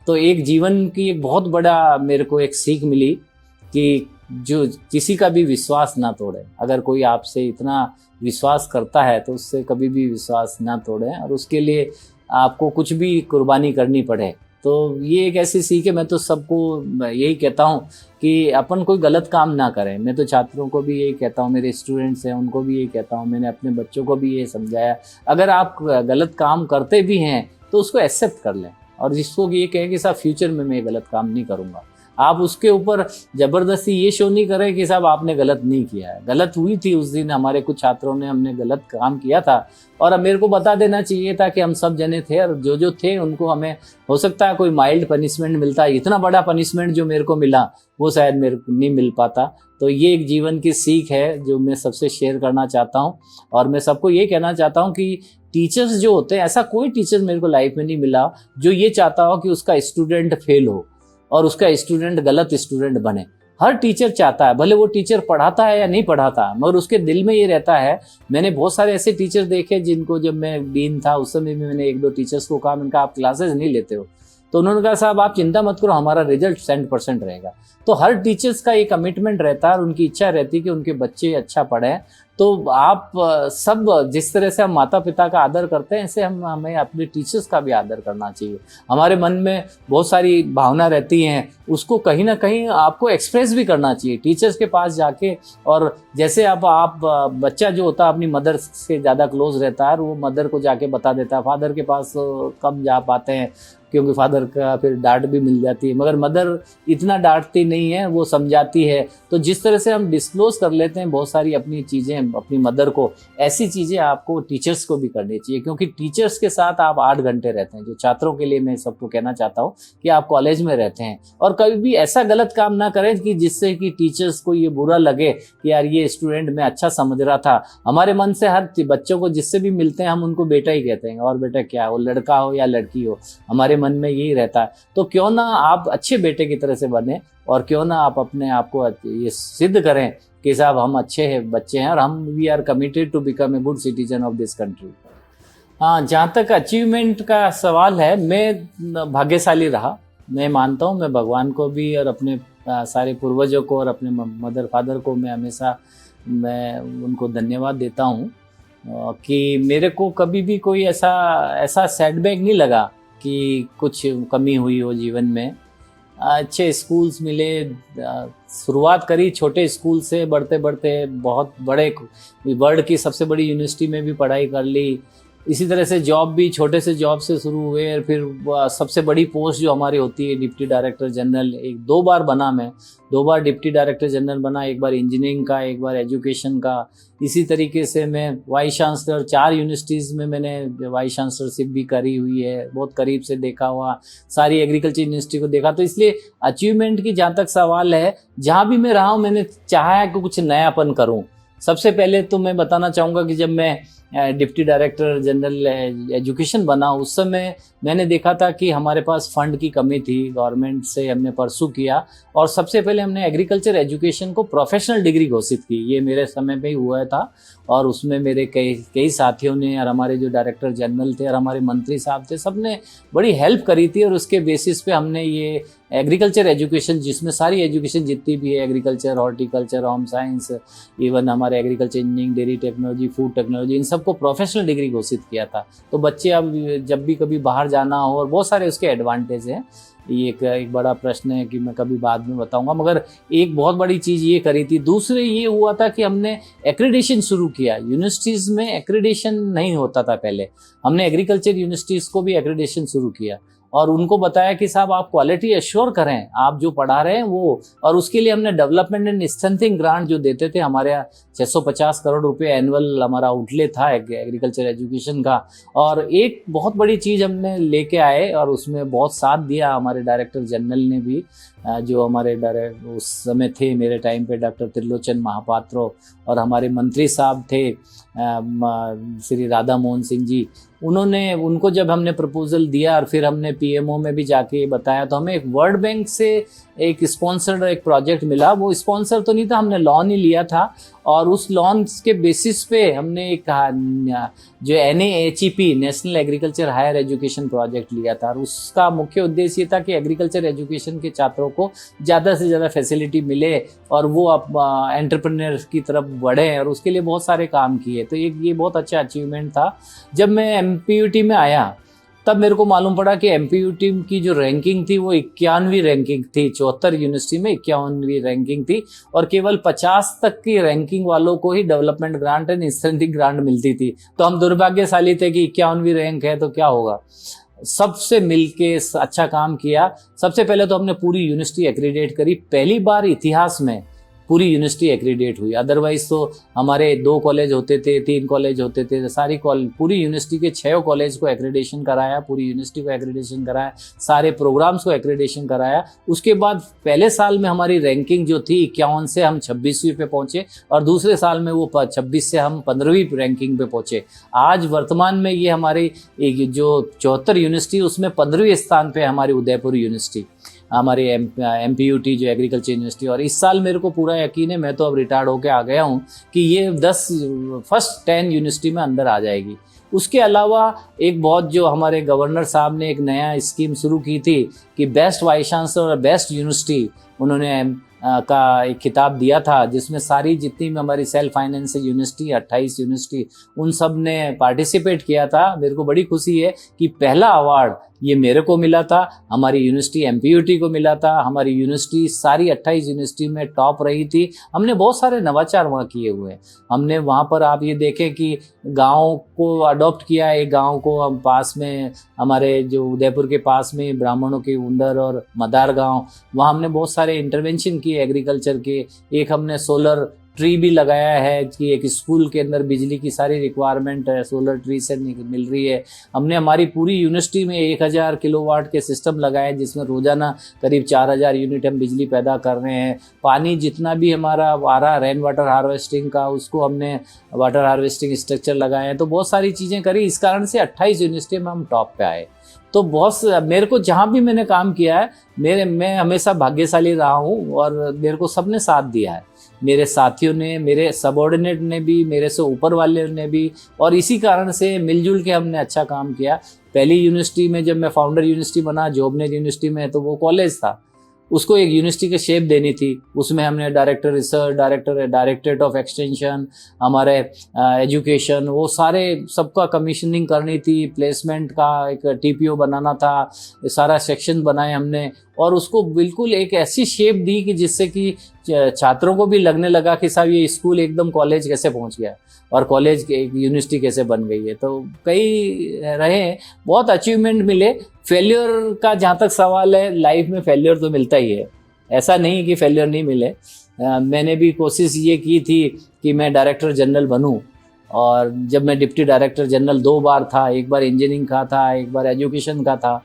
तो एक जीवन की एक बहुत बड़ा मेरे को एक सीख मिली कि जो किसी का भी विश्वास ना तोड़े। अगर कोई आपसे इतना विश्वास करता है तो उससे कभी भी विश्वास ना तोड़ें, और उसके लिए आपको कुछ भी कुर्बानी करनी पड़े। तो ये एक ऐसी सीख है। मैं तो सबको यही कहता हूँ कि अपन कोई गलत काम ना करें। मैं तो छात्रों को भी यही कहता हूँ, मेरे स्टूडेंट्स हैं उनको भी यही कहता हूँ, मैंने अपने बच्चों को भी ये समझाया, अगर आप गलत काम करते भी हैं तो उसको एक्सेप्ट कर लें, और जिसको ये कहें कि साहब फ्यूचर में मैं गलत काम नहीं करूँगा। आप उसके ऊपर ज़बरदस्ती ये शो नहीं करें कि साहब आपने गलत नहीं किया है। गलत हुई थी उस दिन, हमारे कुछ छात्रों ने, हमने गलत काम किया था, और अब मेरे को बता देना चाहिए था कि हम सब जने थे, और जो थे उनको, हमें हो सकता है कोई माइल्ड पनिशमेंट मिलता, इतना बड़ा पनिशमेंट जो मेरे को मिला वो शायद मेरे को नहीं मिल पाता। तो ये एक जीवन की सीख है जो मैं सबसे शेयर करना चाहता हूँ। और मैं सबको ये कहना चाहता हूँ कि टीचर्स जो होते हैं, ऐसा कोई टीचर मेरे को लाइफ में नहीं मिला जो ये चाहता हो कि उसका स्टूडेंट फेल हो और उसका स्टूडेंट गलत स्टूडेंट बने। हर टीचर चाहता है, भले वो टीचर पढ़ाता है या नहीं पढ़ाता, मगर उसके दिल में ये रहता है। मैंने बहुत सारे ऐसे टीचर देखे जिनको, जब मैं डीन था उस समय भी मैंने 1-2 टीचर्स को कहा, मैंने कहा आप क्लासेस नहीं लेते हो, तो उन्होंने कहा साहब आप चिंता मत करो, हमारा रिजल्ट 100% रहेगा। तो हर टीचर्स का ये कमिटमेंट रहता है और उनकी इच्छा रहती है कि उनके बच्चे अच्छा पढ़ें। तो आप सब जिस तरह से हम माता पिता का आदर करते हैं, ऐसे हमें अपने टीचर्स का भी आदर करना चाहिए। हमारे मन में बहुत सारी भावना रहती हैं, उसको कहीं ना कहीं आपको एक्सप्रेस भी करना चाहिए टीचर्स के पास जाके। और जैसे आप बच्चा जो होता है अपनी मदर से ज़्यादा क्लोज रहता है, और वो मदर को जाके बता देता है। फादर के पास कम जा पाते हैं क्योंकि फादर का फिर डांट भी मिल जाती है, मगर मदर इतना डांटती नहीं है, वो समझाती है। तो जिस तरह से हम डिस्क्लोज कर लेते हैं बहुत सारी अपनी चीज़ें अपनी मदर को, ऐसी चीज़ें आपको टीचर्स को भी करनी चाहिए, क्योंकि टीचर्स के साथ आप 8 घंटे रहते हैं। जो छात्रों के लिए मैं सबको कहना चाहता हूँ कि आप कॉलेज में रहते हैं और कभी भी ऐसा गलत काम ना करें कि जिससे कि टीचर्स को ये बुरा लगे कि यार ये स्टूडेंट मैं अच्छा समझ रहा था। हमारे मन से हर बच्चों को जिससे भी मिलते हैं हम उनको बेटा ही कहते हैं, और बेटा क्या हो, लड़का हो या लड़की हो, हमारे मन में यही रहता है। तो क्यों ना आप अच्छे बेटे की तरह से बने, और क्यों ना आप अपने आप को ये सिद्ध करें कि साहब हम अच्छे हैं बच्चे हैं, और हम we are committed to become a good citizen of this country. हाँ, जहाँ तक अचीवमेंट का सवाल है, मैं भाग्यशाली रहा। मैं मानता हूँ, मैं भगवान को भी और अपने सारे पूर्वजों को और अपने मदर फादर को मैं हमेशा उनको धन्यवाद देता हूँ कि मेरे को कभी भी कोई ऐसा सेटबैक नहीं लगा कि कुछ कमी हुई हो जीवन में। अच्छे स्कूल्स मिले, शुरुआत करी छोटे स्कूल से, बढ़ते बढ़ते बहुत बड़े वर्ल्ड की सबसे बड़ी यूनिवर्सिटी में भी पढ़ाई कर ली। इसी तरह से जॉब भी छोटे से जॉब से शुरू हुए, और फिर सबसे बड़ी पोस्ट जो हमारी होती है डिप्टी डायरेक्टर जनरल, 2 बार बना मैं, 2 बार डिप्टी डायरेक्टर जनरल बना, एक बार इंजीनियरिंग का, एक बार एजुकेशन का। इसी तरीके से मैं वाइस चांसलर, 4 यूनिवर्सिटीज़ में मैंने वाइस चांसलरशिप भी करी हुई है, बहुत करीब से देखा हुआ, सारी एग्रीकल्चर यूनिवर्सिटी को देखा। तो इसलिए अचीवमेंट की जहाँ तक सवाल है, जहाँ भी मैं रहा हूँ मैंने चाहा कि कुछ नयापन करूँ। सबसे पहले तो मैं बताना चाहूँगा कि जब मैं डिप्टी डायरेक्टर जनरल एजुकेशन बना, उस समय मैंने देखा था कि हमारे पास फंड की कमी थी। गवर्नमेंट से हमने परसू किया और सबसे पहले हमने एग्रीकल्चर एजुकेशन को प्रोफेशनल डिग्री घोषित की। ये मेरे समय पे ही हुआ था और उसमें मेरे कई साथियों ने और हमारे जो डायरेक्टर जनरल थे और हमारे मंत्री साहब थे, सब ने बड़ी हेल्प करी थी। और उसके बेसिस पे हमने ये एग्रीकल्चर एजुकेशन, जिसमें सारी एजुकेशन जितनी भी है, agriculture, horticulture, home science, even हमारे agriculture engineering, dairy technology, food technology, इन सबको प्रोफेशनल डिग्री घोषित किया था। तो बच्चे अब जब भी कभी बाहर जाना हो, और बहुत सारे उसके एडवांटेज हैं। ये एक बड़ा प्रश्न है कि मैं कभी बाद में बताऊंगा, मगर एक बहुत बड़ी चीज़ ये करी थी। दूसरे ये हुआ था कि हमने एक्रेडिशन शुरू किया। यूनिवर्सिटीज़ में एक्रेडिशन नहीं होता था पहले, हमने एग्रीकल्चर यूनिवर्सिटीज़ को भी एक्रेडिशन शुरू किया और उनको बताया कि साहब आप क्वालिटी एश्योर करें, आप जो पढ़ा रहे हैं वो। और उसके लिए हमने डेवलपमेंट एंड स्ट्रेंथिंग ग्रांट जो देते थे, हमारे यहाँ 650 करोड़ रुपए एनुअल हमारा आउटले था एग्रीकल्चर एजुकेशन का। और एक बहुत बड़ी चीज़ हमने लेके आए और उसमें बहुत साथ दिया हमारे डायरेक्टर जनरल ने भी, जो हमारे उस समय थे मेरे टाइम पे डॉक्टर त्रिलोचन महापात्रो, और हमारे मंत्री साहब थे श्री राधा मोहन सिंह जी। उनको जब हमने प्रपोजल दिया और फिर हमने पीएमओ में भी जाके बताया, तो हमें एक वर्ल्ड बैंक से एक स्पॉन्सर्ड एक प्रोजेक्ट मिला। वो स्पॉन्सर तो नहीं था, हमने लोन ही लिया था और उस लोन के बेसिस पे हमने एक जो NAHEP national agriculture higher education project लिया था। और उसका मुख्य उद्देश्य ये था कि एग्रीकल्चर एजुकेशन के छात्रों को ज़्यादा से ज़्यादा फैसिलिटी मिले और वो अब एंटरप्रेन्योर की तरफ बढ़े, और उसके लिए बहुत सारे काम किए। तो ये बहुत अच्छा अचीवमेंट था। जब मैं MPUT में आया तब मेरे को मालूम पड़ा कि MPUT की जो रैंकिंग थी वो 51वीं रैंकिंग थी। 74 यूनिवर्सिटी में 51वीं रैंकिंग थी और केवल 50 तक की रैंकिंग वालों को ही development grant and incentive grant मिलती थी। तो हम दुर्भाग्यशाली थे कि 51वीं रैंक है तो क्या होगा। सबसे मिलके अच्छा काम किया। सबसे पहले तो हमने पूरी यूनिवर्सिटी एक्रीडेट करी, पहली बार इतिहास में पूरी यूनिवर्सिटी एक्रीडेट हुई। अदरवाइज तो हमारे 2 कॉलेज होते थे, 3 कॉलेज होते थे, पूरी यूनिवर्सिटी के 6 कॉलेज को एक्रीडेशन कराया, पूरी यूनिवर्सिटी को एक्रीडेशन कराया, सारे प्रोग्राम्स को एक्रीडेशन कराया। उसके बाद पहले साल में हमारी रैंकिंग जो थी 51 से हम 26वीं पे पहुंचे और दूसरे साल में वो 26 से हम 15वीं रैंकिंग पे पहुंचे। आज वर्तमान में ये हमारी एक जो 74 यूनिवर्सिटी उसमें 15वें स्थान पे हमारी उदयपुर यूनिवर्सिटी, हमारी MPUT जो एग्रीकल्चर यूनिवर्सिटी। और इस साल मेरे को पूरा यकीन है, मैं तो अब रिटायर्ड होकर आ गया हूँ, कि ये फर्स्ट 10 यूनिवर्सिटी में अंदर आ जाएगी। उसके अलावा एक बहुत जो हमारे गवर्नर साहब ने एक नया स्कीम शुरू की थी कि बेस्ट वाइस चांसलर और बेस्ट यूनिवर्सिटी उन्होंने का एक खिताब दिया था, जिसमें सारी जितनी भी हमारी सेल्फ फाइनेंसिंग यूनिवर्सिटी 28 यूनिवर्सिटी उन सब ने पार्टिसिपेट किया था। मेरे को बड़ी खुशी है कि पहला अवार्ड ये मेरे को मिला था, हमारी यूनिवर्सिटी MPUT को मिला था। हमारी यूनिवर्सिटी सारी 28 यूनिवर्सिटी में टॉप रही थी। हमने बहुत सारे नवाचार वहाँ किए हुए हैं। हमने वहाँ पर आप ये देखें कि गांव को अडॉप्ट किया। एक गांव को हम पास में, हमारे जो उदयपुर के पास में ब्राह्मणों के उंदर और मदार गांव, वहाँ हमने बहुत सारे इंटरवेंशन किए एग्रीकल्चर के। एक हमने सोलर ट्री भी लगाया है कि एक स्कूल के अंदर बिजली की सारी रिक्वायरमेंट है सोलर ट्री से मिल रही है। हमने हमारी पूरी यूनिवर्सिटी में 1000 किलोवाट के सिस्टम लगाए, जिसमें रोजाना करीब 4000 यूनिट हम बिजली पैदा कर रहे हैं। पानी जितना भी हमारा आ रहा रेन वाटर हार्वेस्टिंग का, उसको हमने वाटर हार्वेस्टिंग स्ट्रक्चर लगाए हैं। तो बहुत सारी चीज़ें करी, इस कारण से 28 यूनिवर्सिटी में हम टॉप पे आए। तो बहुत मेरे को जहाँ भी मैंने काम किया है, मैं हमेशा भाग्यशाली रहा हूँ और मेरे को सबने साथ दिया है। मेरे साथियों ने, मेरे सबऑर्डिनेट ने भी, मेरे से ऊपर वाले ने भी, और इसी कारण से मिलजुल के हमने अच्छा काम किया। पहली यूनिवर्सिटी में जब मैं फाउंडर यूनिवर्सिटी बना, जॉबनेट यूनिवर्सिटी में, तो वो कॉलेज था, उसको एक यूनिवर्सिटी की शेप देनी थी। उसमें हमने director research, directorate of extension, हमारे एजुकेशन, वो सारे सबका कमीशनिंग करनी थी। प्लेसमेंट का एक TPO बनाना था, सारा सेक्शन बनाए हमने और उसको बिल्कुल एक ऐसी शेप दी कि जिससे कि छात्रों को भी लगने लगा कि साहब ये स्कूल एकदम कॉलेज कैसे पहुंच गया और कॉलेज एक यूनिवर्सिटी कैसे बन गई है। तो कई रहे, बहुत अचीवमेंट मिले। फेल्योर का जहाँ तक सवाल है, लाइफ में फेल्योर तो मिलता ही है, ऐसा नहीं कि फेल्योर नहीं मिले। मैंने भी कोशिश ये की थी कि मैं डायरेक्टर जनरल बनूं, और जब मैं डिप्टी डायरेक्टर जनरल 2 बार था, एक बार इंजीनियरिंग का था, एक बार एजुकेशन का था,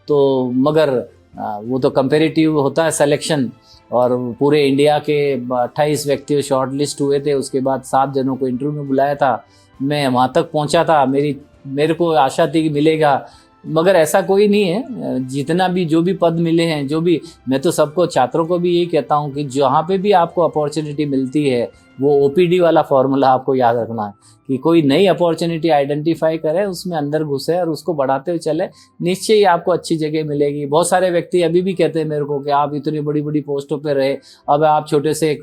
तो मगर वो तो कंपेरेटिव होता है सिलेक्शन, और पूरे इंडिया के 28 व्यक्ति शॉर्ट लिस्ट हुए थे। उसके बाद 7 जनों को इंटरव्यू में बुलाया था, मैं वहाँ तक पहुँचा था, मेरे को आशा थी कि मिलेगा, मगर ऐसा कोई नहीं है। जितना भी जो भी पद मिले हैं, जो भी, मैं तो सबको, छात्रों को भी यही कहता हूँ कि जहाँ पे भी आपको अपॉर्चुनिटी मिलती है, वो ओपीडी वाला फॉर्मूला आपको याद रखना है कि कोई नई अपॉर्चुनिटी आइडेंटिफाई करे, उसमें अंदर घुसे और उसको बढ़ाते हुए चले, निश्चय ही आपको अच्छी जगह मिलेगी। बहुत सारे व्यक्ति अभी भी कहते हैं मेरे को कि आप इतनी बड़ी बड़ी पोस्टों पे रहे, अब आप छोटे से एक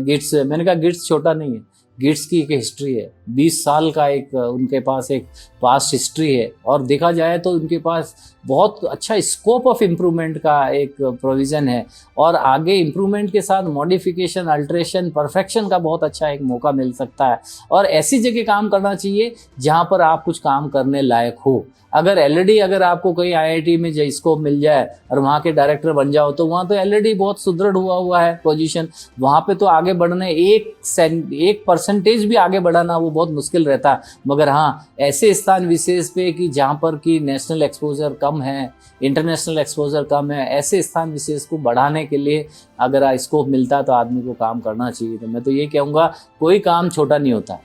गिट्स, मैंने कहा गिट्स छोटा नहीं है, गिट्स की एक हिस्ट्री है, 20 साल का एक उनके पास एक पास्ट हिस्ट्री है, और देखा जाए तो उनके पास बहुत अच्छा स्कोप ऑफ इम्प्रूवमेंट का एक प्रोविज़न है, और आगे इम्प्रूवमेंट के साथ मॉडिफिकेशन, अल्ट्रेशन, परफेक्शन का बहुत अच्छा एक मौका मिल सकता है। और ऐसी जगह काम करना चाहिए जहाँ पर आप कुछ काम करने लायक हो। अगर ऑलरेडी अगर आपको कोई आईआईटी में स्कोप मिल जाए और वहाँ के डायरेक्टर बन जाओ, तो वहाँ तो ऑलरेडी बहुत सुदृढ़ हुआ है पोजीशन, वहाँ पे तो आगे बढ़ने 1% भी आगे बढ़ाना वो बहुत मुश्किल रहता है। मगर हाँ, ऐसे स्थान विशेष पे कि जहाँ पर कि नेशनल एक्सपोजर कम है, इंटरनेशनल एक्सपोजर कम है, ऐसे स्थान विशेष को बढ़ाने के लिए अगर स्कोप मिलता है तो आदमी को काम करना चाहिए। तो मैं तो ये कहूँगा, कोई काम छोटा नहीं होता।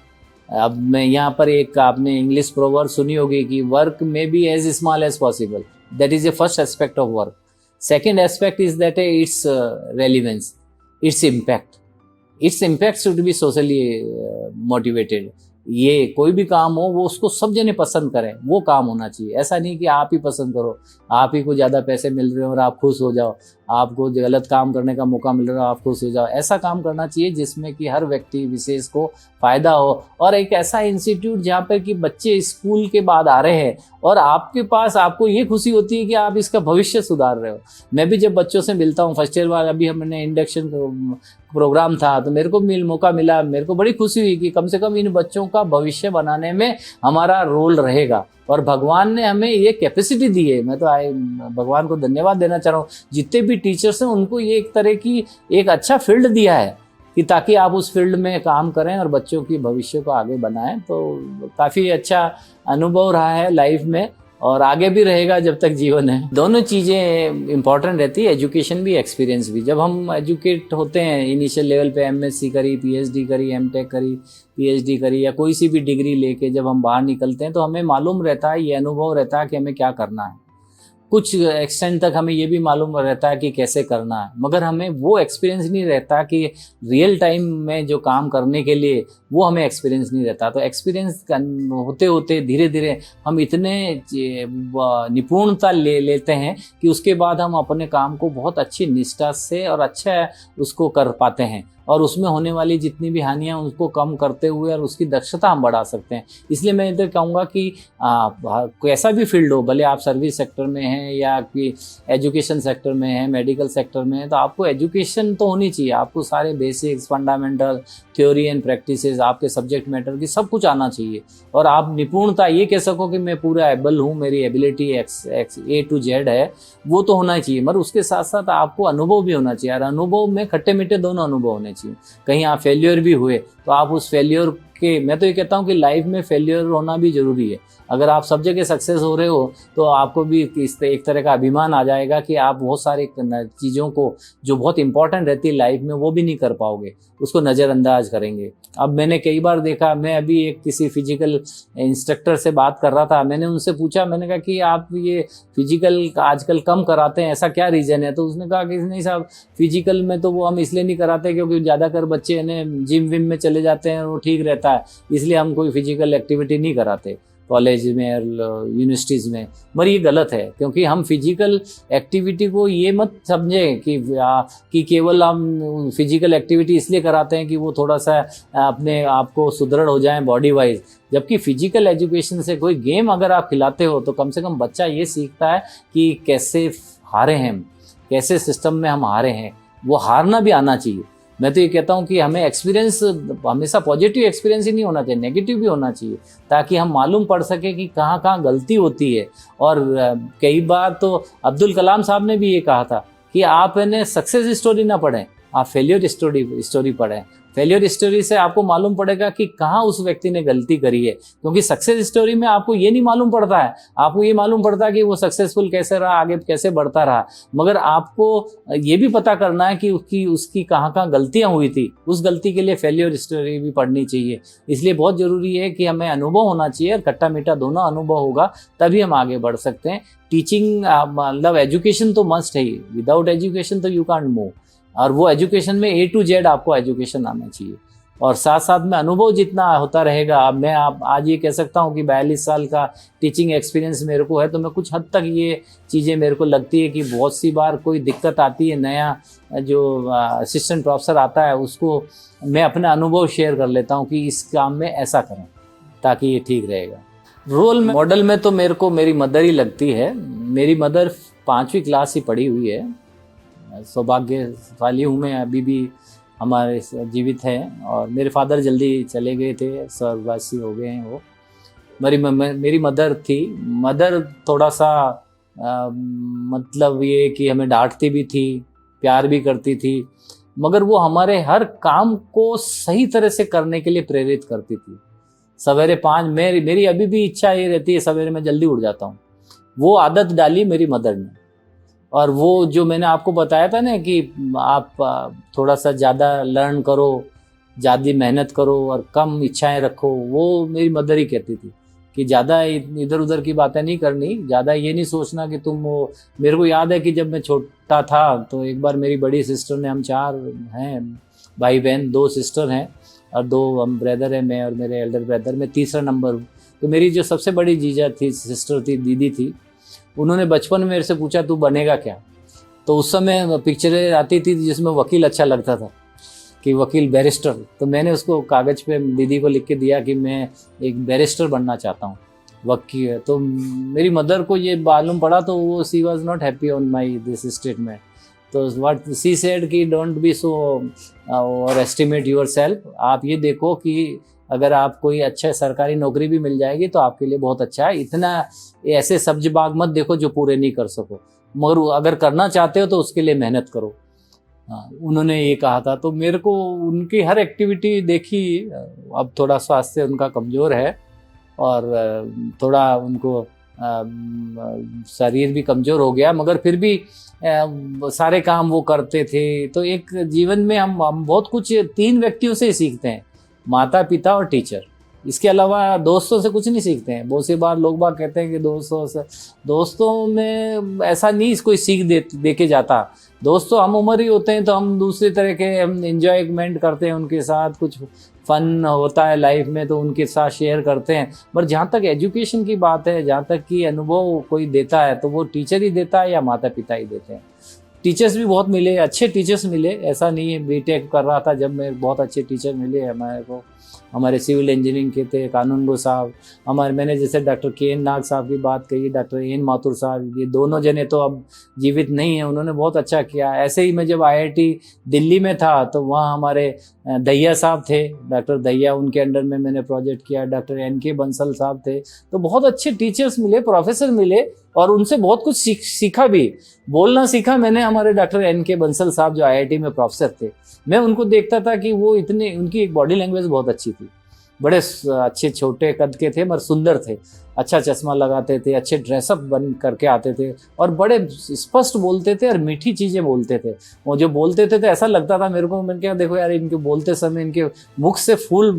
अब मैं यहाँ पर एक, आपने इंग्लिश प्रोवर्ब सुनी होगी कि work may be as small as possible, that is a first aspect of work. Second aspect is that its relevance, its impact should be socially motivated. ये कोई भी काम हो वो उसको सब जने पसंद करें, वो काम होना चाहिए। ऐसा नहीं कि आप ही पसंद करो, आप ही को ज़्यादा पैसे मिल रहे हो और आप खुश हो जाओ, आपको गलत काम करने का मौका मिल रहा हो आप खुश हो जाओ। ऐसा काम करना चाहिए जिसमें कि हर व्यक्ति विशेष को फ़ायदा हो, और एक ऐसा इंस्टीट्यूट जहाँ पर कि बच्चे स्कूल के बाद आ रहे हैं और आपके पास, आपको ये खुशी होती है कि आप इसका भविष्य सुधार रहे हो। मैं भी जब बच्चों से मिलता हूँ, फर्स्ट ईयर वाला, अभी हमने इंडक्शन प्रोग्राम था तो मेरे को मौका मिला, मेरे को बड़ी खुशी हुई कि कम से कम इन बच्चों का भविष्य बनाने में हमारा रोल रहेगा, और भगवान ने हमें ये कैपेसिटी दी है। मैं तो भगवान को धन्यवाद देना चाह रहा हूँ, जितने भी टीचर्स हैं उनको ये एक तरह की एक अच्छा फील्ड दिया है कि ताकि आप उस फील्ड में काम करें और बच्चों की भविष्य को आगे बनाएं। तो काफ़ी अच्छा अनुभव रहा है लाइफ में, और आगे भी रहेगा जब तक जीवन है। दोनों चीज़ें इंपॉर्टेंट रहती है, एजुकेशन भी, एक्सपीरियंस भी। जब हम एजुकेट होते हैं इनिशियल लेवल पे, एमएससी करी, पीएचडी करी, एमटेक करी, पीएचडी करी, या कोई सी भी डिग्री लेके जब हम बाहर निकलते हैं तो हमें मालूम रहता है, ये अनुभव रहता है कि हमें क्या करना है। कुछ एक्सटेंट तक हमें ये भी मालूम रहता है कि कैसे करना है, मगर हमें वो एक्सपीरियंस नहीं रहता कि रियल टाइम में जो काम करने के लिए वो हमें एक्सपीरियंस नहीं रहता। तो एक्सपीरियंस होते होते धीरे धीरे हम इतने निपुणता लेते हैं कि उसके बाद हम अपने काम को बहुत अच्छी निष्ठा से और अच्छा उसको कर पाते हैं, और उसमें होने वाली जितनी भी हानियां उसको कम करते हुए और उसकी दक्षता हम बढ़ा सकते हैं। इसलिए मैं इधर कहूँगा कि कैसा भी फील्ड हो, भले आप सर्विस सेक्टर में हैं या कि एजुकेशन सेक्टर में हैं, मेडिकल सेक्टर में हैं, तो आपको एजुकेशन तो होनी चाहिए। आपको सारे basics, fundamental, theory and practices, आपके सब्जेक्ट मैटर की सब कुछ आना चाहिए, और आप निपुणता ये कह सको कि मैं पूरा एबल हूँ, मेरी एबिलिटी A to Z है, वो तो होना चाहिए। मगर उसके साथ साथ आपको अनुभव भी होना चाहिए, और अनुभव में खट्टे मीठे दोनों अनुभव होने चाहिए। कहीं आप फेल्योर भी हुए तो आप उस फेल्योर के, मैं तो ये कहता हूँ कि लाइफ में फेल्योर होना भी जरूरी है। अगर आप सब जगह सक्सेस हो रहे हो तो आपको भी एक तरह का अभिमान आ जाएगा कि आप बहुत सारी चीज़ों को जो बहुत इंपॉर्टेंट रहती है लाइफ में वो भी नहीं कर पाओगे, उसको नज़रअंदाज करेंगे। अब मैंने कई बार देखा, मैं अभी एक किसी फिजिकल इंस्ट्रक्टर से बात कर रहा था, मैंने उनसे पूछा, मैंने कहा कि आप ये फिजिकल आजकल कम कराते हैं, ऐसा क्या रीज़न है? तो उसने कहा कि नहीं साहब, फिजिकल में तो वो हम इसलिए नहीं कराते क्योंकि ज़्यादातर बच्चे जिम विम में चले जाते हैं, वो ठीक रहता है, इसलिए हम कोई फिजिकल एक्टिविटी नहीं कराते कॉलेज में और यूनिवर्सिटीज़ में। मगर ये गलत है, क्योंकि हम फिजिकल एक्टिविटी को ये मत समझें कि केवल हम फिजिकल एक्टिविटी इसलिए कराते हैं कि वो थोड़ा सा अपने आप को सुदृढ़ हो जाएं बॉडी वाइज। जबकि फिजिकल एजुकेशन से कोई गेम अगर आप खिलाते हो तो कम से कम बच्चा ये सीखता है कि कैसे हारे हैं, कैसे सिस्टम में हम हारे हैं, वो हारना भी आना चाहिए। मैं तो ये कहता हूँ कि हमें एक्सपीरियंस हमेशा पॉजिटिव एक्सपीरियंस ही नहीं होना चाहिए, नेगेटिव भी होना चाहिए, ताकि हम मालूम पड़ सके कि कहाँ कहाँ गलती होती है। और कई बार तो अब्दुल कलाम साहब ने भी ये कहा था कि आप सक्सेस स्टोरी ना पढ़ें, आप फेलियर स्टोरी पढ़ें। फेलियर स्टोरी से आपको मालूम पड़ेगा कि कहाँ उस व्यक्ति ने गलती करी है, क्योंकि सक्सेस स्टोरी में आपको ये नहीं मालूम पड़ता है, आपको ये मालूम पड़ता है कि वो सक्सेसफुल कैसे रहा, आगे कैसे बढ़ता रहा, मगर आपको ये भी पता करना है कि उसकी कहाँ कहाँ गलतियाँ हुई थी। उस गलती के लिए फेलियर स्टोरी भी पढ़नी चाहिए। इसलिए बहुत ज़रूरी है कि हमें अनुभव होना चाहिए, और खट्टा मीठा दोनों अनुभव होगा तभी हम आगे बढ़ सकते हैं। टीचिंग मतलब एजुकेशन तो मस्ट है ही, विदाउट एजुकेशन तो यू कांट मूव, और वो एजुकेशन में A to Z आपको एजुकेशन आना चाहिए, और साथ साथ में अनुभव जितना होता रहेगा। अब मैं आज ये कह सकता हूँ कि 42 साल का टीचिंग एक्सपीरियंस मेरे को है, तो मैं कुछ हद तक ये चीज़ें मेरे को लगती है कि बहुत सी बार कोई दिक्कत आती है, नया जो असिस्टेंट प्रोफेसर आता है उसको मैं अपना अनुभव शेयर कर लेता हूँ कि इस काम में ऐसा करें ताकि ये ठीक रहेगा। रोल मॉडल में तो मेरे को मेरी मदर ही लगती है। मेरी मदर 5वीं क्लास ही पढ़ी हुई है, सौभाग्यशाली हूँ मैं, अभी भी हमारे जीवित हैं, और मेरे फादर जल्दी चले गए थे, स्वर्गवासी हो गए हैं वो। मेरी मदर थी। मदर थोड़ा सा मतलब ये कि हमें डांटती भी थी, प्यार भी करती थी, मगर वो हमारे हर काम को सही तरह से करने के लिए प्रेरित करती थी। सवेरे 5 मेरी अभी भी इच्छा ये रहती है, सवेरे मैं जल्दी उठ जाता हूँ। वो आदत डाली मेरी मदर ने, और वो जो मैंने आपको बताया था ना कि आप थोड़ा सा ज़्यादा लर्न करो, ज़्यादा मेहनत करो और कम इच्छाएं रखो, वो मेरी मदर ही कहती थी कि ज़्यादा इधर उधर की बातें नहीं करनी, ज़्यादा ये नहीं सोचना कि तुम वो। मेरे को याद है कि जब मैं छोटा था तो एक बार मेरी बड़ी सिस्टर ने, हम 4 हैं भाई बहन, 2 सिस्टर हैं और 2 हम ब्रदर हैं, मैं और मेरे एल्डर ब्रदर, मैं तीसरा नंबर हूँ। तो मेरी जो सबसे बड़ी जीजा थी, सिस्टर थी, दीदी थी, उन्होंने बचपन में मेरे से पूछा तू बनेगा क्या। तो उस समय पिक्चरें आती थी जिसमें वकील अच्छा लगता था, कि वकील, बैरिस्टर। तो मैंने उसको कागज़ पे दीदी को लिख के दिया कि मैं एक बैरिस्टर बनना चाहता हूँ, वकील। तो मेरी मदर को ये मालूम पड़ा, तो वो she was not happy on my this statement. तो व्हाट सी सेड कि डोंट बी सो और एस्टिमेट योर सेल्फ। आप ये देखो कि अगर आप कोई अच्छा सरकारी नौकरी भी मिल जाएगी तो आपके लिए बहुत अच्छा है, इतना ऐसे सब्ज बाग मत देखो जो पूरे नहीं कर सको, मगर अगर करना चाहते हो तो उसके लिए मेहनत करो। हाँ, उन्होंने ये कहा था। तो मेरे को उनकी हर एक्टिविटी देखी। अब थोड़ा स्वास्थ्य उनका कमज़ोर है और थोड़ा उनको शरीर भी कमज़ोर हो गया, मगर फिर भी सारे काम वो करते थे। तो एक जीवन में हम बहुत कुछ 3 व्यक्तियों से ही सीखते हैं, माता पिता और टीचर। इसके अलावा दोस्तों से कुछ नहीं सीखते हैं। बहुत सी बार लोग बाग कहते हैं कि दोस्तों में ऐसा नहीं कोई सीख दे के जाता। दोस्तों हम उम्र ही होते हैं तो हम दूसरी तरह के हम इंजॉयमेंट करते हैं उनके साथ, कुछ फन होता है लाइफ में तो उनके साथ शेयर करते हैं। पर जहाँ तक एजुकेशन की बात है, जहाँ तक कि अनुभव कोई देता है तो वो टीचर ही देता है या माता पिता ही देते हैं। टीचर्स भी बहुत मिले, अच्छे टीचर्स मिले, ऐसा नहीं है। बीटेक कर रहा था जब मैं, बहुत अच्छे टीचर मिले हमारे को। हमारे सिविल इंजीनियरिंग के थे कानूनगो साहब, मैंने जैसे डॉक्टर के नाग साहब की बात कही, डॉक्टर एन माथुर साहब, ये दोनों जने तो अब जीवित नहीं हैं, उन्होंने बहुत अच्छा किया। ऐसे ही मैं जब IIT दिल्ली में था तो वहाँ हमारे दहिया साहब थे, डॉक्टर दहिया, उनके अंडर में मैंने प्रोजेक्ट किया। डॉक्टर NK बंसल साहब थे। तो बहुत अच्छे टीचर्स मिले, प्रोफेसर मिले, और उनसे बहुत कुछ सीखा भी। बोलना सीखा मैंने हमारे डॉक्टर NK बंसल साहब जो IIT में प्रोफेसर थे। मैं उनको देखता था कि वो उनकी एक बॉडी लैंग्वेज बहुत अच्छी थी, बड़े अच्छे छोटे कद के थे मगर सुंदर थे, अच्छा चश्मा लगाते थे, अच्छे ड्रेसअप बन करके आते थे और बड़े स्पष्ट बोलते थे और मीठी चीज़ें बोलते थे। वो जो बोलते थे तो ऐसा लगता था मेरे को, मैंने क्या देखो यार, इनके बोलते समय इनके मुख से फूल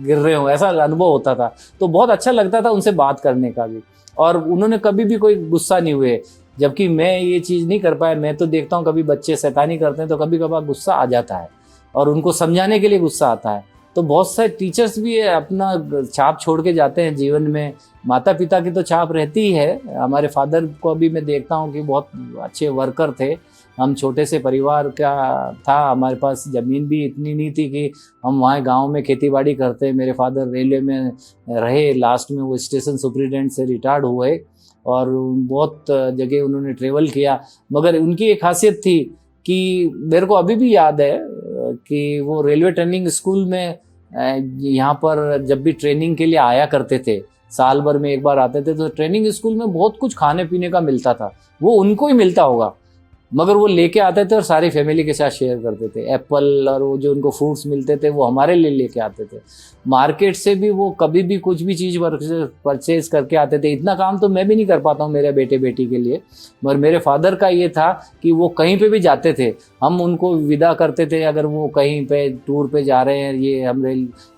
गिर रहे हो, ऐसा अनुभव होता था। तो बहुत अच्छा लगता था उनसे बात करने का भी, और उन्होंने कभी भी कोई गुस्सा नहीं हुए, जबकि मैं ये चीज़ नहीं कर पाया। मैं तो देखता हूँ कभी बच्चे शैतानी करते हैं तो कभी कभार गुस्सा आ जाता है और उनको समझाने के लिए गुस्सा आता है। तो बहुत सारे टीचर्स भी अपना छाप छोड़ के जाते हैं जीवन में। माता पिता की तो छाप रहती ही है। हमारे फादर को अभी मैं देखता हूँ कि बहुत अच्छे वर्कर थे। हम छोटे से परिवार का था, हमारे पास ज़मीन भी इतनी नहीं थी कि हम वहाँ गांव में खेतीबाड़ी करते। मेरे फादर रेलवे में रहे, लास्ट में वो स्टेशन सुपरिटेंडेंट से रिटायर्ड हुए और बहुत जगह उन्होंने ट्रेवल किया। मगर उनकी एक खासियत थी कि मेरे को अभी भी याद है कि वो रेलवे ट्रेनिंग स्कूल में यहाँ पर जब भी ट्रेनिंग के लिए आया करते थे, साल भर में एक बार आते थे, तो ट्रेनिंग स्कूल में बहुत कुछ खाने पीने का मिलता था। वो उनको ही मिलता होगा, मगर वो लेके आते थे और सारी फैमिली के साथ शेयर करते थे। एप्पल और वो जो उनको फ्रूट्स मिलते थे वो हमारे लिए लेके आते थे। मार्केट से भी वो कभी भी कुछ भी चीज़ परचेज करके आते थे। इतना काम तो मैं भी नहीं कर पाता हूँ मेरे बेटे बेटी के लिए, मगर मेरे फादर का ये था कि वो कहीं पे भी जाते थे, हम उनको विदा करते थे। अगर वो कहीं पे टूर पे जा रहे हैं, ये हमरे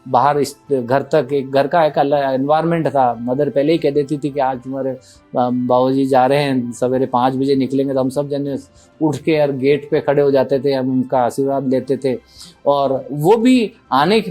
बाहर इस घर तक, एक घर का एक अलग एनवायरनमेंट था। मदर पहले ही कह देती थी कि आज तुम्हारे बाबूजी जा रहे हैं, सवेरे 5 बजे निकलेंगे, तो हम सब जने उठ के यार गेट पे खड़े हो जाते थे, हम उनका आशीर्वाद लेते थे। और वो भी आने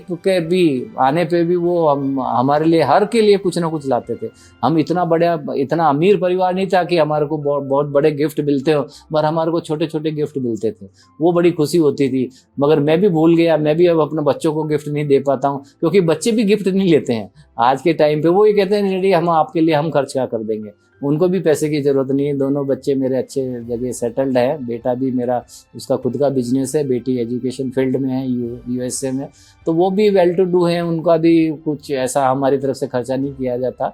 पे भी वो हमारे लिए, हर के लिए कुछ ना कुछ लाते थे। हम इतना अमीर परिवार नहीं था कि हमारे को बहुत बड़े गिफ्ट मिलते हो, पर हमारे को छोटे छोटे गिफ्ट मिलते थे, वो बड़ी खुशी होती थी। मगर मैं भी भूल गया, मैं भी अब अपने बच्चों को गिफ्ट नहीं दे पाता हूँ, क्योंकि बच्चे भी गिफ्ट नहीं लेते हैं आज के टाइम पे। वो ये कहते हैं डैडी हम आपके लिए हम खर्च क्या कर देंगे, उनको भी पैसे की ज़रूरत नहीं है। दोनों बच्चे मेरे अच्छे जगह सेटल्ड है। बेटा भी मेरा, उसका खुद का बिजनेस है, बेटी एजुकेशन फील्ड में है यूएसए में, तो वो भी वेल टू डू है, उनका भी कुछ ऐसा हमारी तरफ से खर्चा नहीं किया जाता।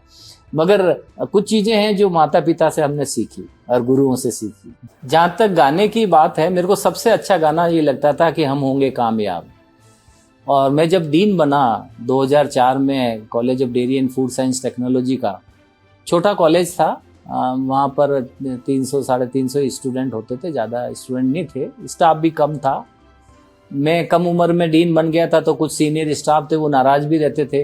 मगर कुछ चीज़ें हैं जो माता पिता से हमने सीखी और गुरुओं से सीखी। जहाँ तक गाने की बात है, मेरे को सबसे अच्छा गाना ये लगता था कि हम होंगे कामयाब। और मैं जब डीन बना 2004 में college of dairy and food science technology का, छोटा कॉलेज था, वहाँ पर 300-350 स्टूडेंट होते थे, ज़्यादा स्टूडेंट नहीं थे, स्टाफ भी कम था। मैं कम उम्र में डीन बन गया था, तो कुछ सीनियर स्टाफ थे वो नाराज़ भी रहते थे,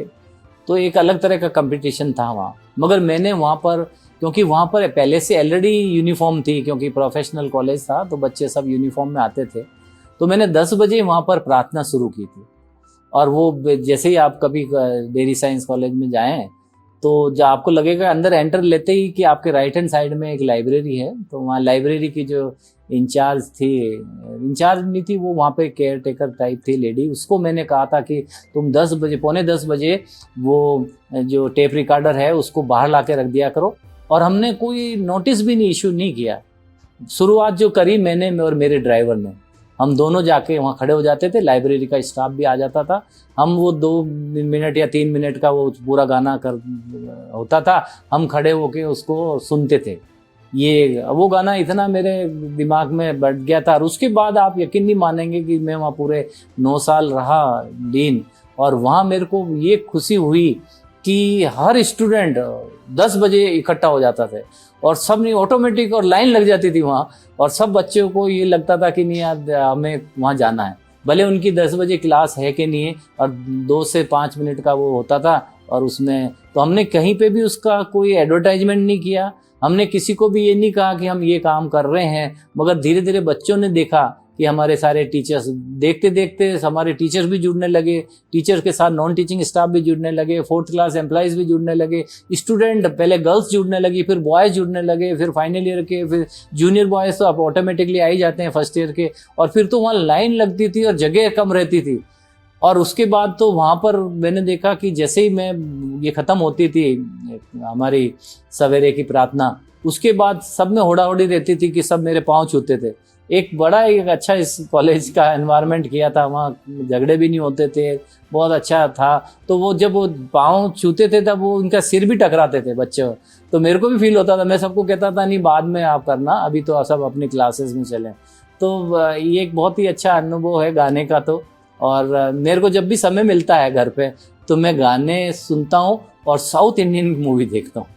तो एक अलग तरह का कंपटीशन था वहाँ। मगर मैंने वहाँ पर, क्योंकि वहाँ पर पहले से ऑलरेडी यूनिफॉर्म थी, क्योंकि प्रोफेशनल कॉलेज था तो बच्चे सब यूनिफॉर्म में आते थे, तो मैंने 10 बजे वहाँ पर प्रार्थना शुरू की थी। और वो जैसे ही आप कभी डेयरी साइंस कॉलेज में जाएं, तो जो आपको लगेगा अंदर एंटर लेते ही कि आपके राइट हैंड साइड में एक लाइब्रेरी है, तो वहाँ लाइब्रेरी की जो इंचार्ज नहीं थी, वो वहाँ पे केयर टेकर टाइप थी लेडी, उसको मैंने कहा था कि तुम 10 बजे, पौने 10 बजे वो जो टेप रिकॉर्डर है उसको बाहर ला के रख दिया करो। और हमने कोई नोटिस भी नहीं इशू नहीं किया। शुरुआत जो करी मैंने और मेरे ड्राइवर ने, हम दोनों जाके वहाँ खड़े हो जाते थे, लाइब्रेरी का स्टाफ भी आ जाता था, हम वो 2 मिनट या 3 मिनट का वो पूरा गाना होता था, हम खड़े होके उसको सुनते थे। ये वो गाना इतना मेरे दिमाग में बैठ गया था। और उसके बाद आप यकीन नहीं मानेंगे कि मैं वहाँ पूरे 9 साल रहा डीन, और वहाँ मेरे को ये खुशी हुई कि हर स्टूडेंट 10 बजे इकट्ठा हो जाता था और सब नहीं ऑटोमेटिक, और लाइन लग जाती थी वहाँ, और सब बच्चों को ये लगता था कि नहीं यार हमें वहाँ जाना है, भले उनकी 10 बजे क्लास है कि नहीं है, और 2 से 5 मिनट का वो होता था। और उसमें तो हमने कहीं पे भी उसका कोई एडवर्टाइजमेंट नहीं किया, हमने किसी को भी ये नहीं कहा कि हम ये काम कर रहे हैं। मगर धीरे धीरे बच्चों ने देखा कि हमारे सारे टीचर्स, देखते देखते हमारे टीचर्स भी जुड़ने लगे, टीचर्स के साथ नॉन टीचिंग स्टाफ भी जुड़ने लगे, 4th क्लास एम्प्लॉइज भी जुड़ने लगे, स्टूडेंट पहले गर्ल्स जुड़ने लगी, फिर बॉयज़ जुड़ने लगे, फिर फाइनल ईयर के, फिर जूनियर बॉयज़ तो अब ऑटोमेटिकली आ ही जाते हैं फर्स्ट ईयर के। और फिर तो वहाँ लाइन लगती थी और जगह कम रहती थी। और उसके बाद तो वहाँ पर मैंने देखा कि जैसे ही मैं ये ख़त्म होती थी हमारी सवेरे की प्रार्थना, उसके बाद सब में होड़ा होड़ी रहती थी कि सब मेरे पाँव छूते थे। एक अच्छा इस कॉलेज का एनवायरनमेंट किया था, वहाँ झगड़े भी नहीं होते थे, बहुत अच्छा था। तो वो जब वो पाँव छूते थे तब वो उनका सिर भी टकराते थे बच्चे, तो मेरे को भी फील होता था। मैं सबको कहता था नहीं बाद में आप करना, अभी तो सब अपनी क्लासेस में चलें। तो ये एक बहुत ही अच्छा अनुभव है गाने का। तो और मेरे को जब भी समय मिलता है घर पे तो मैं गाने सुनता हूँ और साउथ इंडियन मूवी देखता हूँ।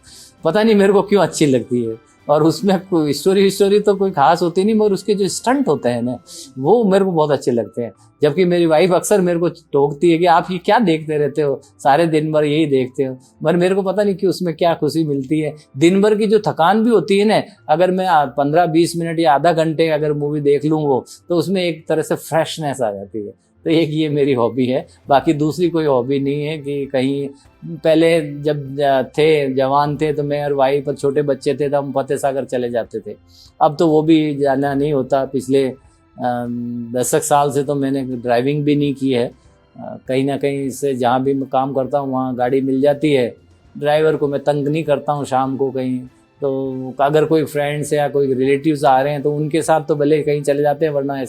पता नहीं मेरे को क्यों अच्छी लगती है, और उसमें कोई स्टोरी तो कोई खास होती नहीं, मगर उसके जो स्टंट होते हैं ना वो मेरे को बहुत अच्छे लगते हैं। जबकि मेरी वाइफ अक्सर मेरे को टोकती है कि आप ये क्या देखते रहते हो, सारे दिन भर यही देखते हो। मगर मेरे को पता नहीं कि उसमें क्या खुशी मिलती है। दिन भर की जो थकान भी होती है ना, अगर मैं 15-20 मिनट या आधा घंटे अगर मूवी देख लूँ वो, तो उसमें एक तरह से फ्रेशनेस आ जाती है। तो एक ये मेरी हॉबी है, बाकी दूसरी कोई हॉबी नहीं है कि कहीं। पहले जब जवान थे तो मैं और वाइफ पर छोटे बच्चे थे तो हम फतेह सागर चले जाते थे, अब तो वो भी जाना नहीं होता। पिछले 10 साल से तो मैंने ड्राइविंग भी नहीं की है। कहीं ना कहीं से जहाँ भी मैं काम करता हूँ वहाँ गाड़ी मिल जाती है, ड्राइवर को मैं तंग नहीं करता हूँ शाम को कहीं। तो अगर कोई फ्रेंड्स या कोई रिलेटिव्स आ रहे हैं तो उनके साथ तो भले कहीं चले जाते हैं, वरना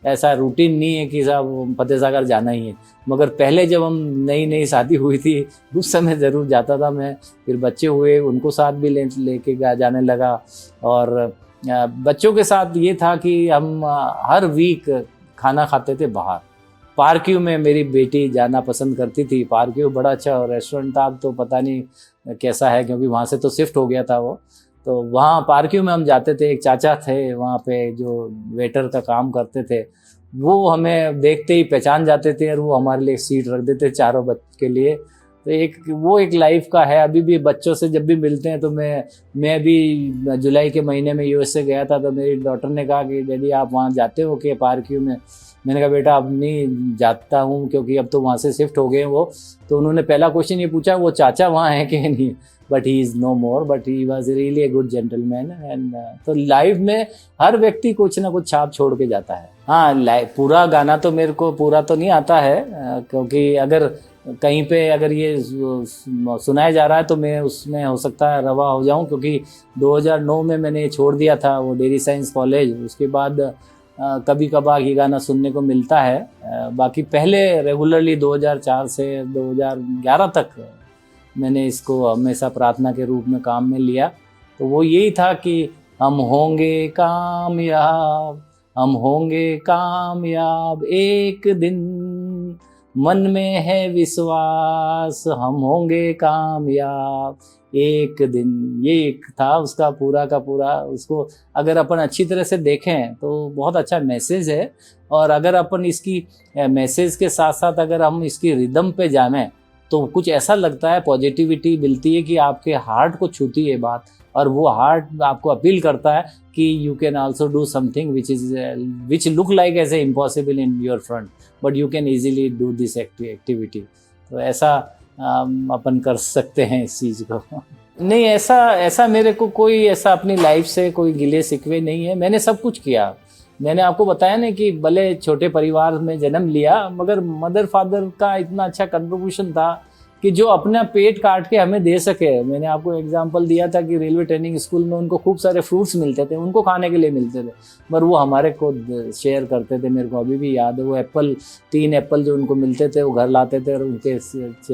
ऐसा रूटीन नहीं है कि साहब फतेह सागर जाना ही है। मगर पहले जब हम नई शादी हुई थी उस समय ज़रूर जाता था मैं। फिर बच्चे हुए, उनको साथ भी लेके जाने लगा। और बच्चों के साथ ये था कि हम हर वीक खाना खाते थे बाहर। पार्क्यू में मेरी बेटी जाना पसंद करती थी। पार्क्यू बड़ा अच्छा रेस्टोरेंट था, अब तो पता नहीं कैसा है क्योंकि वहाँ से तो शिफ्ट हो गया था वो। तो वहाँ पार्क्यू में हम जाते थे। एक चाचा थे वहाँ पे जो वेटर का काम करते थे, वो हमें देखते ही पहचान जाते थे और वो हमारे लिए सीट रख देते चारों बच्चों के लिए। तो एक लाइफ का है। अभी भी बच्चों से जब भी मिलते हैं तो मैं भी जुलाई के महीने में यूएसए गया था, तो मेरी डॉटर ने कहा कि डैडी आप वहाँ जाते हो क्या पार्क्यू में? मैंने कहा बेटा अब नहीं जाता हूँ क्योंकि अब तो वहाँ से शिफ्ट हो गए वो। तो उन्होंने पहला क्वेश्चन ये पूछा वो चाचा वहाँ है कि नहीं, but he is no more, but he was really a good gentleman. And तो लाइफ में हर व्यक्ति कुछ ना कुछ छाप छोड़ के जाता है। हाँ, पूरा गाना तो मेरे को पूरा तो नहीं आता है, क्योंकि अगर कहीं पे अगर ये सुनाया जा रहा है तो मैं उसमें हो सकता है रवा हो जाऊं, क्योंकि 2009 में मैंने छोड़ दिया था वो डेयरी साइंस कॉलेज। उसके बाद कभी कभार ये गाना सुनने को मिलता है। बाकी पहले रेगुलरली 2004 से 2011 तक मैंने इसको हमेशा प्रार्थना के रूप में काम में लिया। तो वो यही था कि हम होंगे कामयाब, हम होंगे कामयाब एक दिन, मन में है विश्वास हम होंगे कामयाब एक दिन। ये एक था उसका पूरा का पूरा। उसको अगर अपन अच्छी तरह से देखें तो बहुत अच्छा मैसेज है। और अगर अपन इसकी मैसेज के साथ साथ अगर हम इसकी रिदम पे जाने तो कुछ ऐसा लगता है, पॉजिटिविटी मिलती है कि आपके हार्ट को छूती है बात, और वो हार्ट आपको अपील करता है कि you can also do something which look like as a impossible in your front, but you can easily do this activity. तो ऐसा अपन कर सकते हैं इस चीज़ को। नहीं, ऐसा मेरे को कोई ऐसा अपनी लाइफ से कोई गिले शिकवे नहीं है। मैंने सब कुछ किया। मैंने आपको बताया ना कि भले छोटे परिवार में जन्म लिया, मगर मदर फादर का इतना अच्छा कंट्रीब्यूशन था कि जो अपना पेट काट के हमें दे सके। मैंने आपको एग्जांपल दिया था कि रेलवे ट्रेनिंग स्कूल में उनको खूब सारे फ्रूट्स मिलते थे, उनको खाने के लिए मिलते थे, पर वो हमारे को शेयर करते थे। मेरे को अभी भी याद है वो 3 एप्पल जो उनको मिलते थे वो घर लाते थे और उनके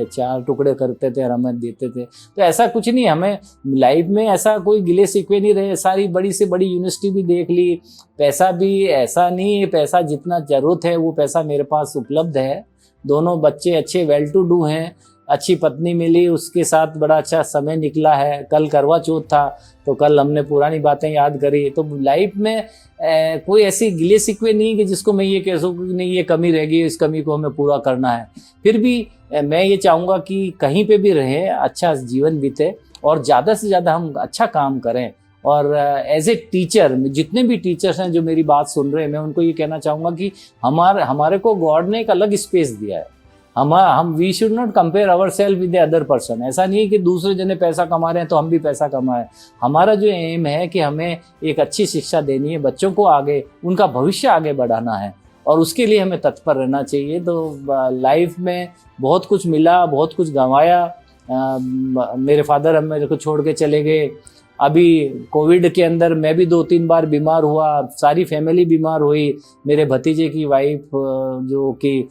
4 टुकड़े करते थे और हमें देते थे। तो ऐसा कुछ नहीं, हमें लाइफ में ऐसा कोई गिले शिकवे नहीं रहे। सारी बड़ी से बड़ी यूनिवर्सिटी भी देख ली, पैसा भी ऐसा नहीं है, पैसा जितना ज़रूरत है वो पैसा मेरे पास उपलब्ध है। दोनों बच्चे अच्छे वेल टू डू हैं, अच्छी पत्नी मिली, उसके साथ बड़ा अच्छा समय निकला है। कल करवा चौथ था तो कल हमने पुरानी बातें याद करी। तो लाइफ में कोई ऐसी गिले शिकवे नहीं कि जिसको मैं ये कह सकूँ कि नहीं ये कमी रह गई, इस कमी को हमें पूरा करना है। फिर भी मैं ये चाहूँगा कि कहीं पे भी रहें, अच्छा जीवन बीते और ज़्यादा से ज़्यादा हम अच्छा काम करें। और एज ए टीचर, जितने भी टीचर्स हैं जो मेरी बात सुन रहे हैं, मैं उनको ये कहना चाहूँगा कि हमारे को गॉड ने एक अलग स्पेस दिया है। हम we should not compare our self with the other person. ऐसा नहीं है कि दूसरे जने पैसा कमा रहे हैं तो हम भी पैसा कमाएं। हमारा जो एम है कि हमें एक अच्छी शिक्षा देनी है, बच्चों को आगे उनका भविष्य आगे बढ़ाना है, और उसके लिए हमें तत्पर रहना चाहिए। तो लाइफ में बहुत कुछ मिला, बहुत कुछ गंवाया। मेरे फादर मेरे को छोड़ के चले गए। अभी कोविड के अंदर मैं भी 2-3 बार बीमार हुआ, सारी फैमिली बीमार हुई। मेरे भतीजे की वाइफ जो कि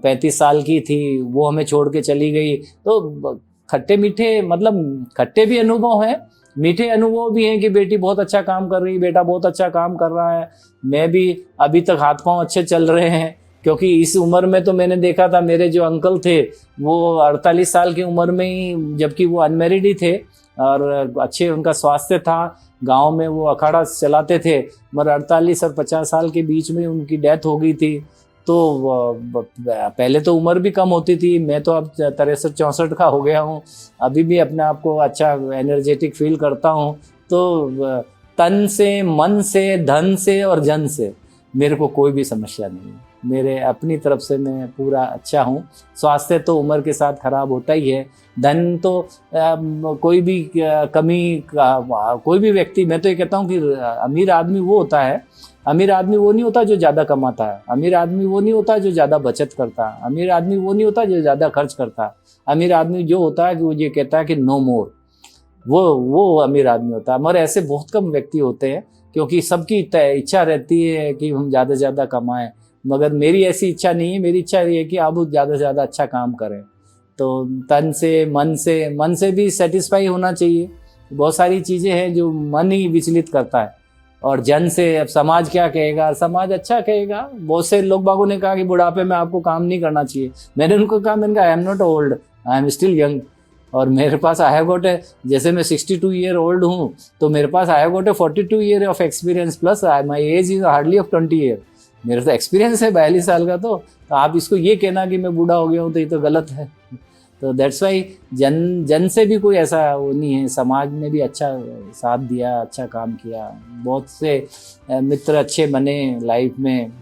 35 साल की थी वो हमें छोड़ के चली गई। तो खट्टे मीठे, मतलब खट्टे भी अनुभव हैं, मीठे अनुभव भी हैं कि बेटी बहुत अच्छा काम कर रही, बेटा बहुत अच्छा काम कर रहा है। मैं भी अभी तक हाथ पांव अच्छे चल रहे हैं, क्योंकि इस उम्र में तो मैंने देखा था मेरे जो अंकल थे वो 48 साल की उम्र में ही, जबकि वो अनमेरिड ही थे और अच्छे उनका स्वास्थ्य था, गांव में वो अखाड़ा चलाते थे, मगर 48 और 50 साल के बीच में उनकी डेथ हो गई थी। तो पहले तो उम्र भी कम होती थी, मैं तो अब 63-64 का हो गया हूँ, अभी भी अपने आप को अच्छा एनर्जेटिक फील करता हूँ। तो तन से, मन से, धन से और जन से मेरे को कोई भी समस्या नहीं है। मेरे अपनी तरफ से मैं पूरा अच्छा हूँ। स्वास्थ्य तो उम्र के साथ खराब होता ही है। धन तो कोई भी कमी, कोई भी व्यक्ति, मैं तो ये कहता हूँ कि अमीर आदमी वो होता है, अमीर आदमी वो नहीं होता जो ज़्यादा कमाता है, अमीर आदमी वो नहीं होता जो ज़्यादा बचत करता है, अमीर आदमी वो नहीं होता जो ज़्यादा खर्च करता है। अमीर आदमी जो होता है कि वो ये कहता है कि नो मोर, वो अमीर आदमी होता है। मगर ऐसे बहुत कम व्यक्ति होते हैं, क्योंकि सबकी इच्छा रहती है कि हम ज़्यादा से ज़्यादा कमाएं, मगर मेरी ऐसी इच्छा नहीं है। मेरी इच्छा ये है कि आप ज़्यादा से ज़्यादा अच्छा काम करें। तो तन से, मन से भी सेटिस्फाई होना चाहिए। बहुत सारी चीज़ें हैं जो मन ही विचलित करता है, और जन से अब समाज क्या कहेगा, समाज अच्छा कहेगा। बहुत से लोग बागों ने कहा कि बुढ़ापे में आपको काम नहीं करना चाहिए। मैंने उनको कहा, I am not old, I am still young. और मेरे पास आई हैव गॉट जैसे मैं 62 ईयर ओल्ड हूँ, तो मेरे पास I have got 42 year of experience plus my age is hardly of 20 year. मेरा तो एक्सपीरियंस है 42 साल का। तो आप इसको ये कहना कि मैं बूढ़ा हो गया हूँ तो ये तो गलत है। तो दैट्स वाई जन से भी कोई ऐसा वो नहीं है। समाज ने भी अच्छा साथ दिया, अच्छा काम किया। बहुत से मित्र अच्छे बने लाइफ में,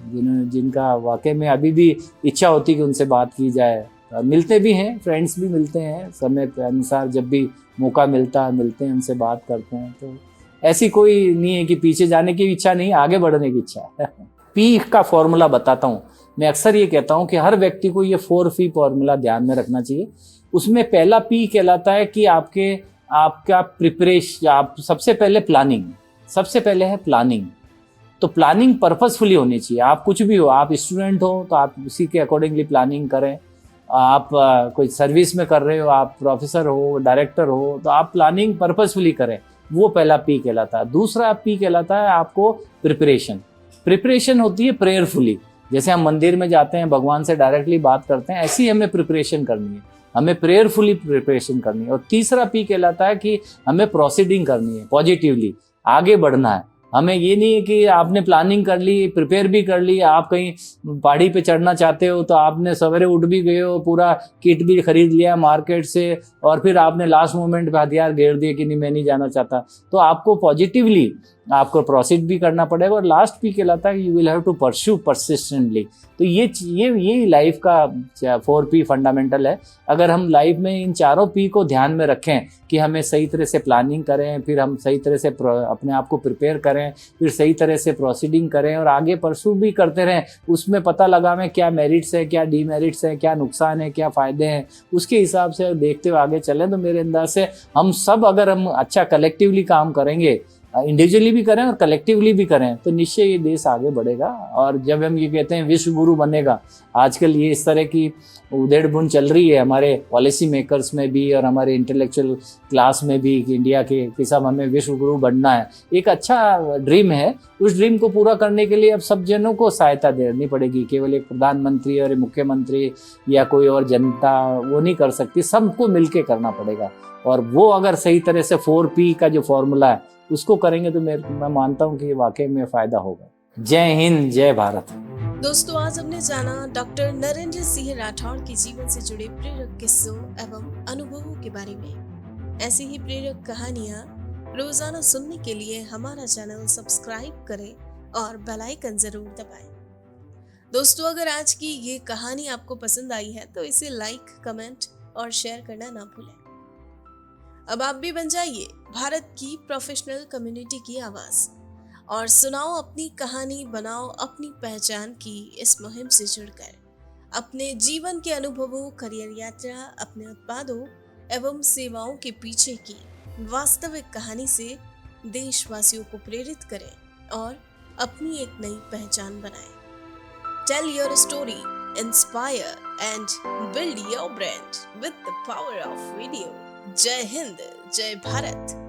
जिनका वाकई में अभी भी इच्छा होती कि उनसे बात की जाए। मिलते भी हैं, फ्रेंड्स भी मिलते हैं, समय के अनुसार जब भी मौका मिलता है मिलते हैं, उनसे बात करते हैं। तो ऐसी कोई नहीं है कि पीछे जाने की इच्छा नहीं, आगे बढ़ने की इच्छा है। पी का फॉर्मूला बताता हूँ। मैं अक्सर ये कहता हूँ कि हर व्यक्ति को ये 4P फॉर्मूला ध्यान में रखना चाहिए। उसमें पहला पी कहलाता है कि आपका प्रिपरेशन। आप सबसे पहले प्लानिंग, सबसे पहले है प्लानिंग। तो प्लानिंग पर्पसफुली होनी चाहिए। आप कुछ भी हो, आप स्टूडेंट हो तो आप उसी के अकॉर्डिंगली प्लानिंग करें। आप कोई सर्विस में कर रहे हो, आप प्रोफेसर हो, डायरेक्टर हो, तो आप प्लानिंग पर्पसफुली करें। वो पहला पी कहलाता है। दूसरा पी कहलाता है आपको प्रिपरेशन। प्रिपरेशन होती है प्रेयरफुली। जैसे हम मंदिर में जाते हैं, भगवान से डायरेक्टली बात करते हैं, ऐसी हमें प्रिपरेशन करनी है, हमें प्रेयरफुली प्रिपरेशन करनी है। और तीसरा पी कहलाता है कि हमें प्रोसीडिंग करनी है, पॉजिटिवली आगे बढ़ना है। हमें ये नहीं है कि आपने प्लानिंग कर ली, प्रिपेयर भी कर ली, आप कहीं पहाड़ी पे चढ़ना चाहते हो तो आपने सवेरे उठ भी गए हो, पूरा किट भी खरीद लिया मार्केट से, और फिर आपने लास्ट मोमेंट पे हथियार घेर दिए कि नहीं मैं नहीं जाना चाहता। तो आपको पॉजिटिवली आपको प्रोसीड भी करना पड़ेगा। और लास्ट पी कहलाता है you will have to pursue persistently. तो ये लाइफ का 4P फंडामेंटल है। अगर हम लाइफ में इन चारों पी को ध्यान में रखें कि हमें सही तरह से प्लानिंग करें, फिर हम सही तरह से अपने आप को प्रिपेयर करें, फिर सही तरह से प्रोसीडिंग करें और आगे परस्यू भी करते रहें, उसमें पता लगावें क्या मेरिट्स है, क्या डीमेरिट्स है, क्या नुकसान है, क्या फ़ायदे हैं, उसके हिसाब से देखते हुए आगे चलें। तो मेरे अंदाज से हम सब अगर हम अच्छा कलेक्टिवली काम करेंगे, इंडिविजुअली भी करें और कलेक्टिवली भी करें, तो निश्चय ये देश आगे बढ़ेगा। और जब हम ये कहते हैं विश्व गुरु बनेगा, आजकल ये इस तरह की उधेड़ बुन चल रही है हमारे पॉलिसी मेकर्स में भी और हमारे इंटेलेक्चुअल क्लास में भी कि इंडिया के सब हमें विश्व गुरु बनना है। एक अच्छा ड्रीम है। उस ड्रीम को पूरा करने के लिए अब सब जनों को सहायता देनी पड़ेगी। केवल एक प्रधानमंत्री और मुख्यमंत्री या कोई और जनता वो नहीं कर सकती, सबको मिलके करना पड़ेगा। और वो अगर सही तरह से 4P का जो फॉर्मूला है उसको करेंगे तो मैं मानता हूँ कि वाकई में फायदा होगा। जय हिंद, जय भारत। दोस्तों, आज हमने जाना डॉक्टर नरेंद्र सिंह राठौड़ के जीवन से जुड़े प्रेरक किस्सों एवं अनुभवों के बारे में। ऐसी ही प्रेरक कहानियाँ रोजाना सुनने के लिए हमारा चैनल सब्सक्राइब करें और बेल आइकन जरूर दबाएं। दोस्तों, अगर आज की ये कहानी आपको पसंद आई है तो इसे लाइक, कमेंट और शेयर करना ना भूलें। अब आप भी बन जाइए भारत की प्रोफेशनल कम्युनिटी की आवाज और सुनाओ अपनी कहानी, बनाओ अपनी पहचान की इस मुहिम से जुड़कर अपने जीवन के अनुभवों, करियर यात्रा, अपने उत्पादों एवं सेवाओं के पीछे की वास्तविक कहानी से देशवासियों को प्रेरित करें और अपनी एक नई पहचान बनाएं। Tell your story, inspire and build your brand with the power of video. जय हिंद, जय भारत।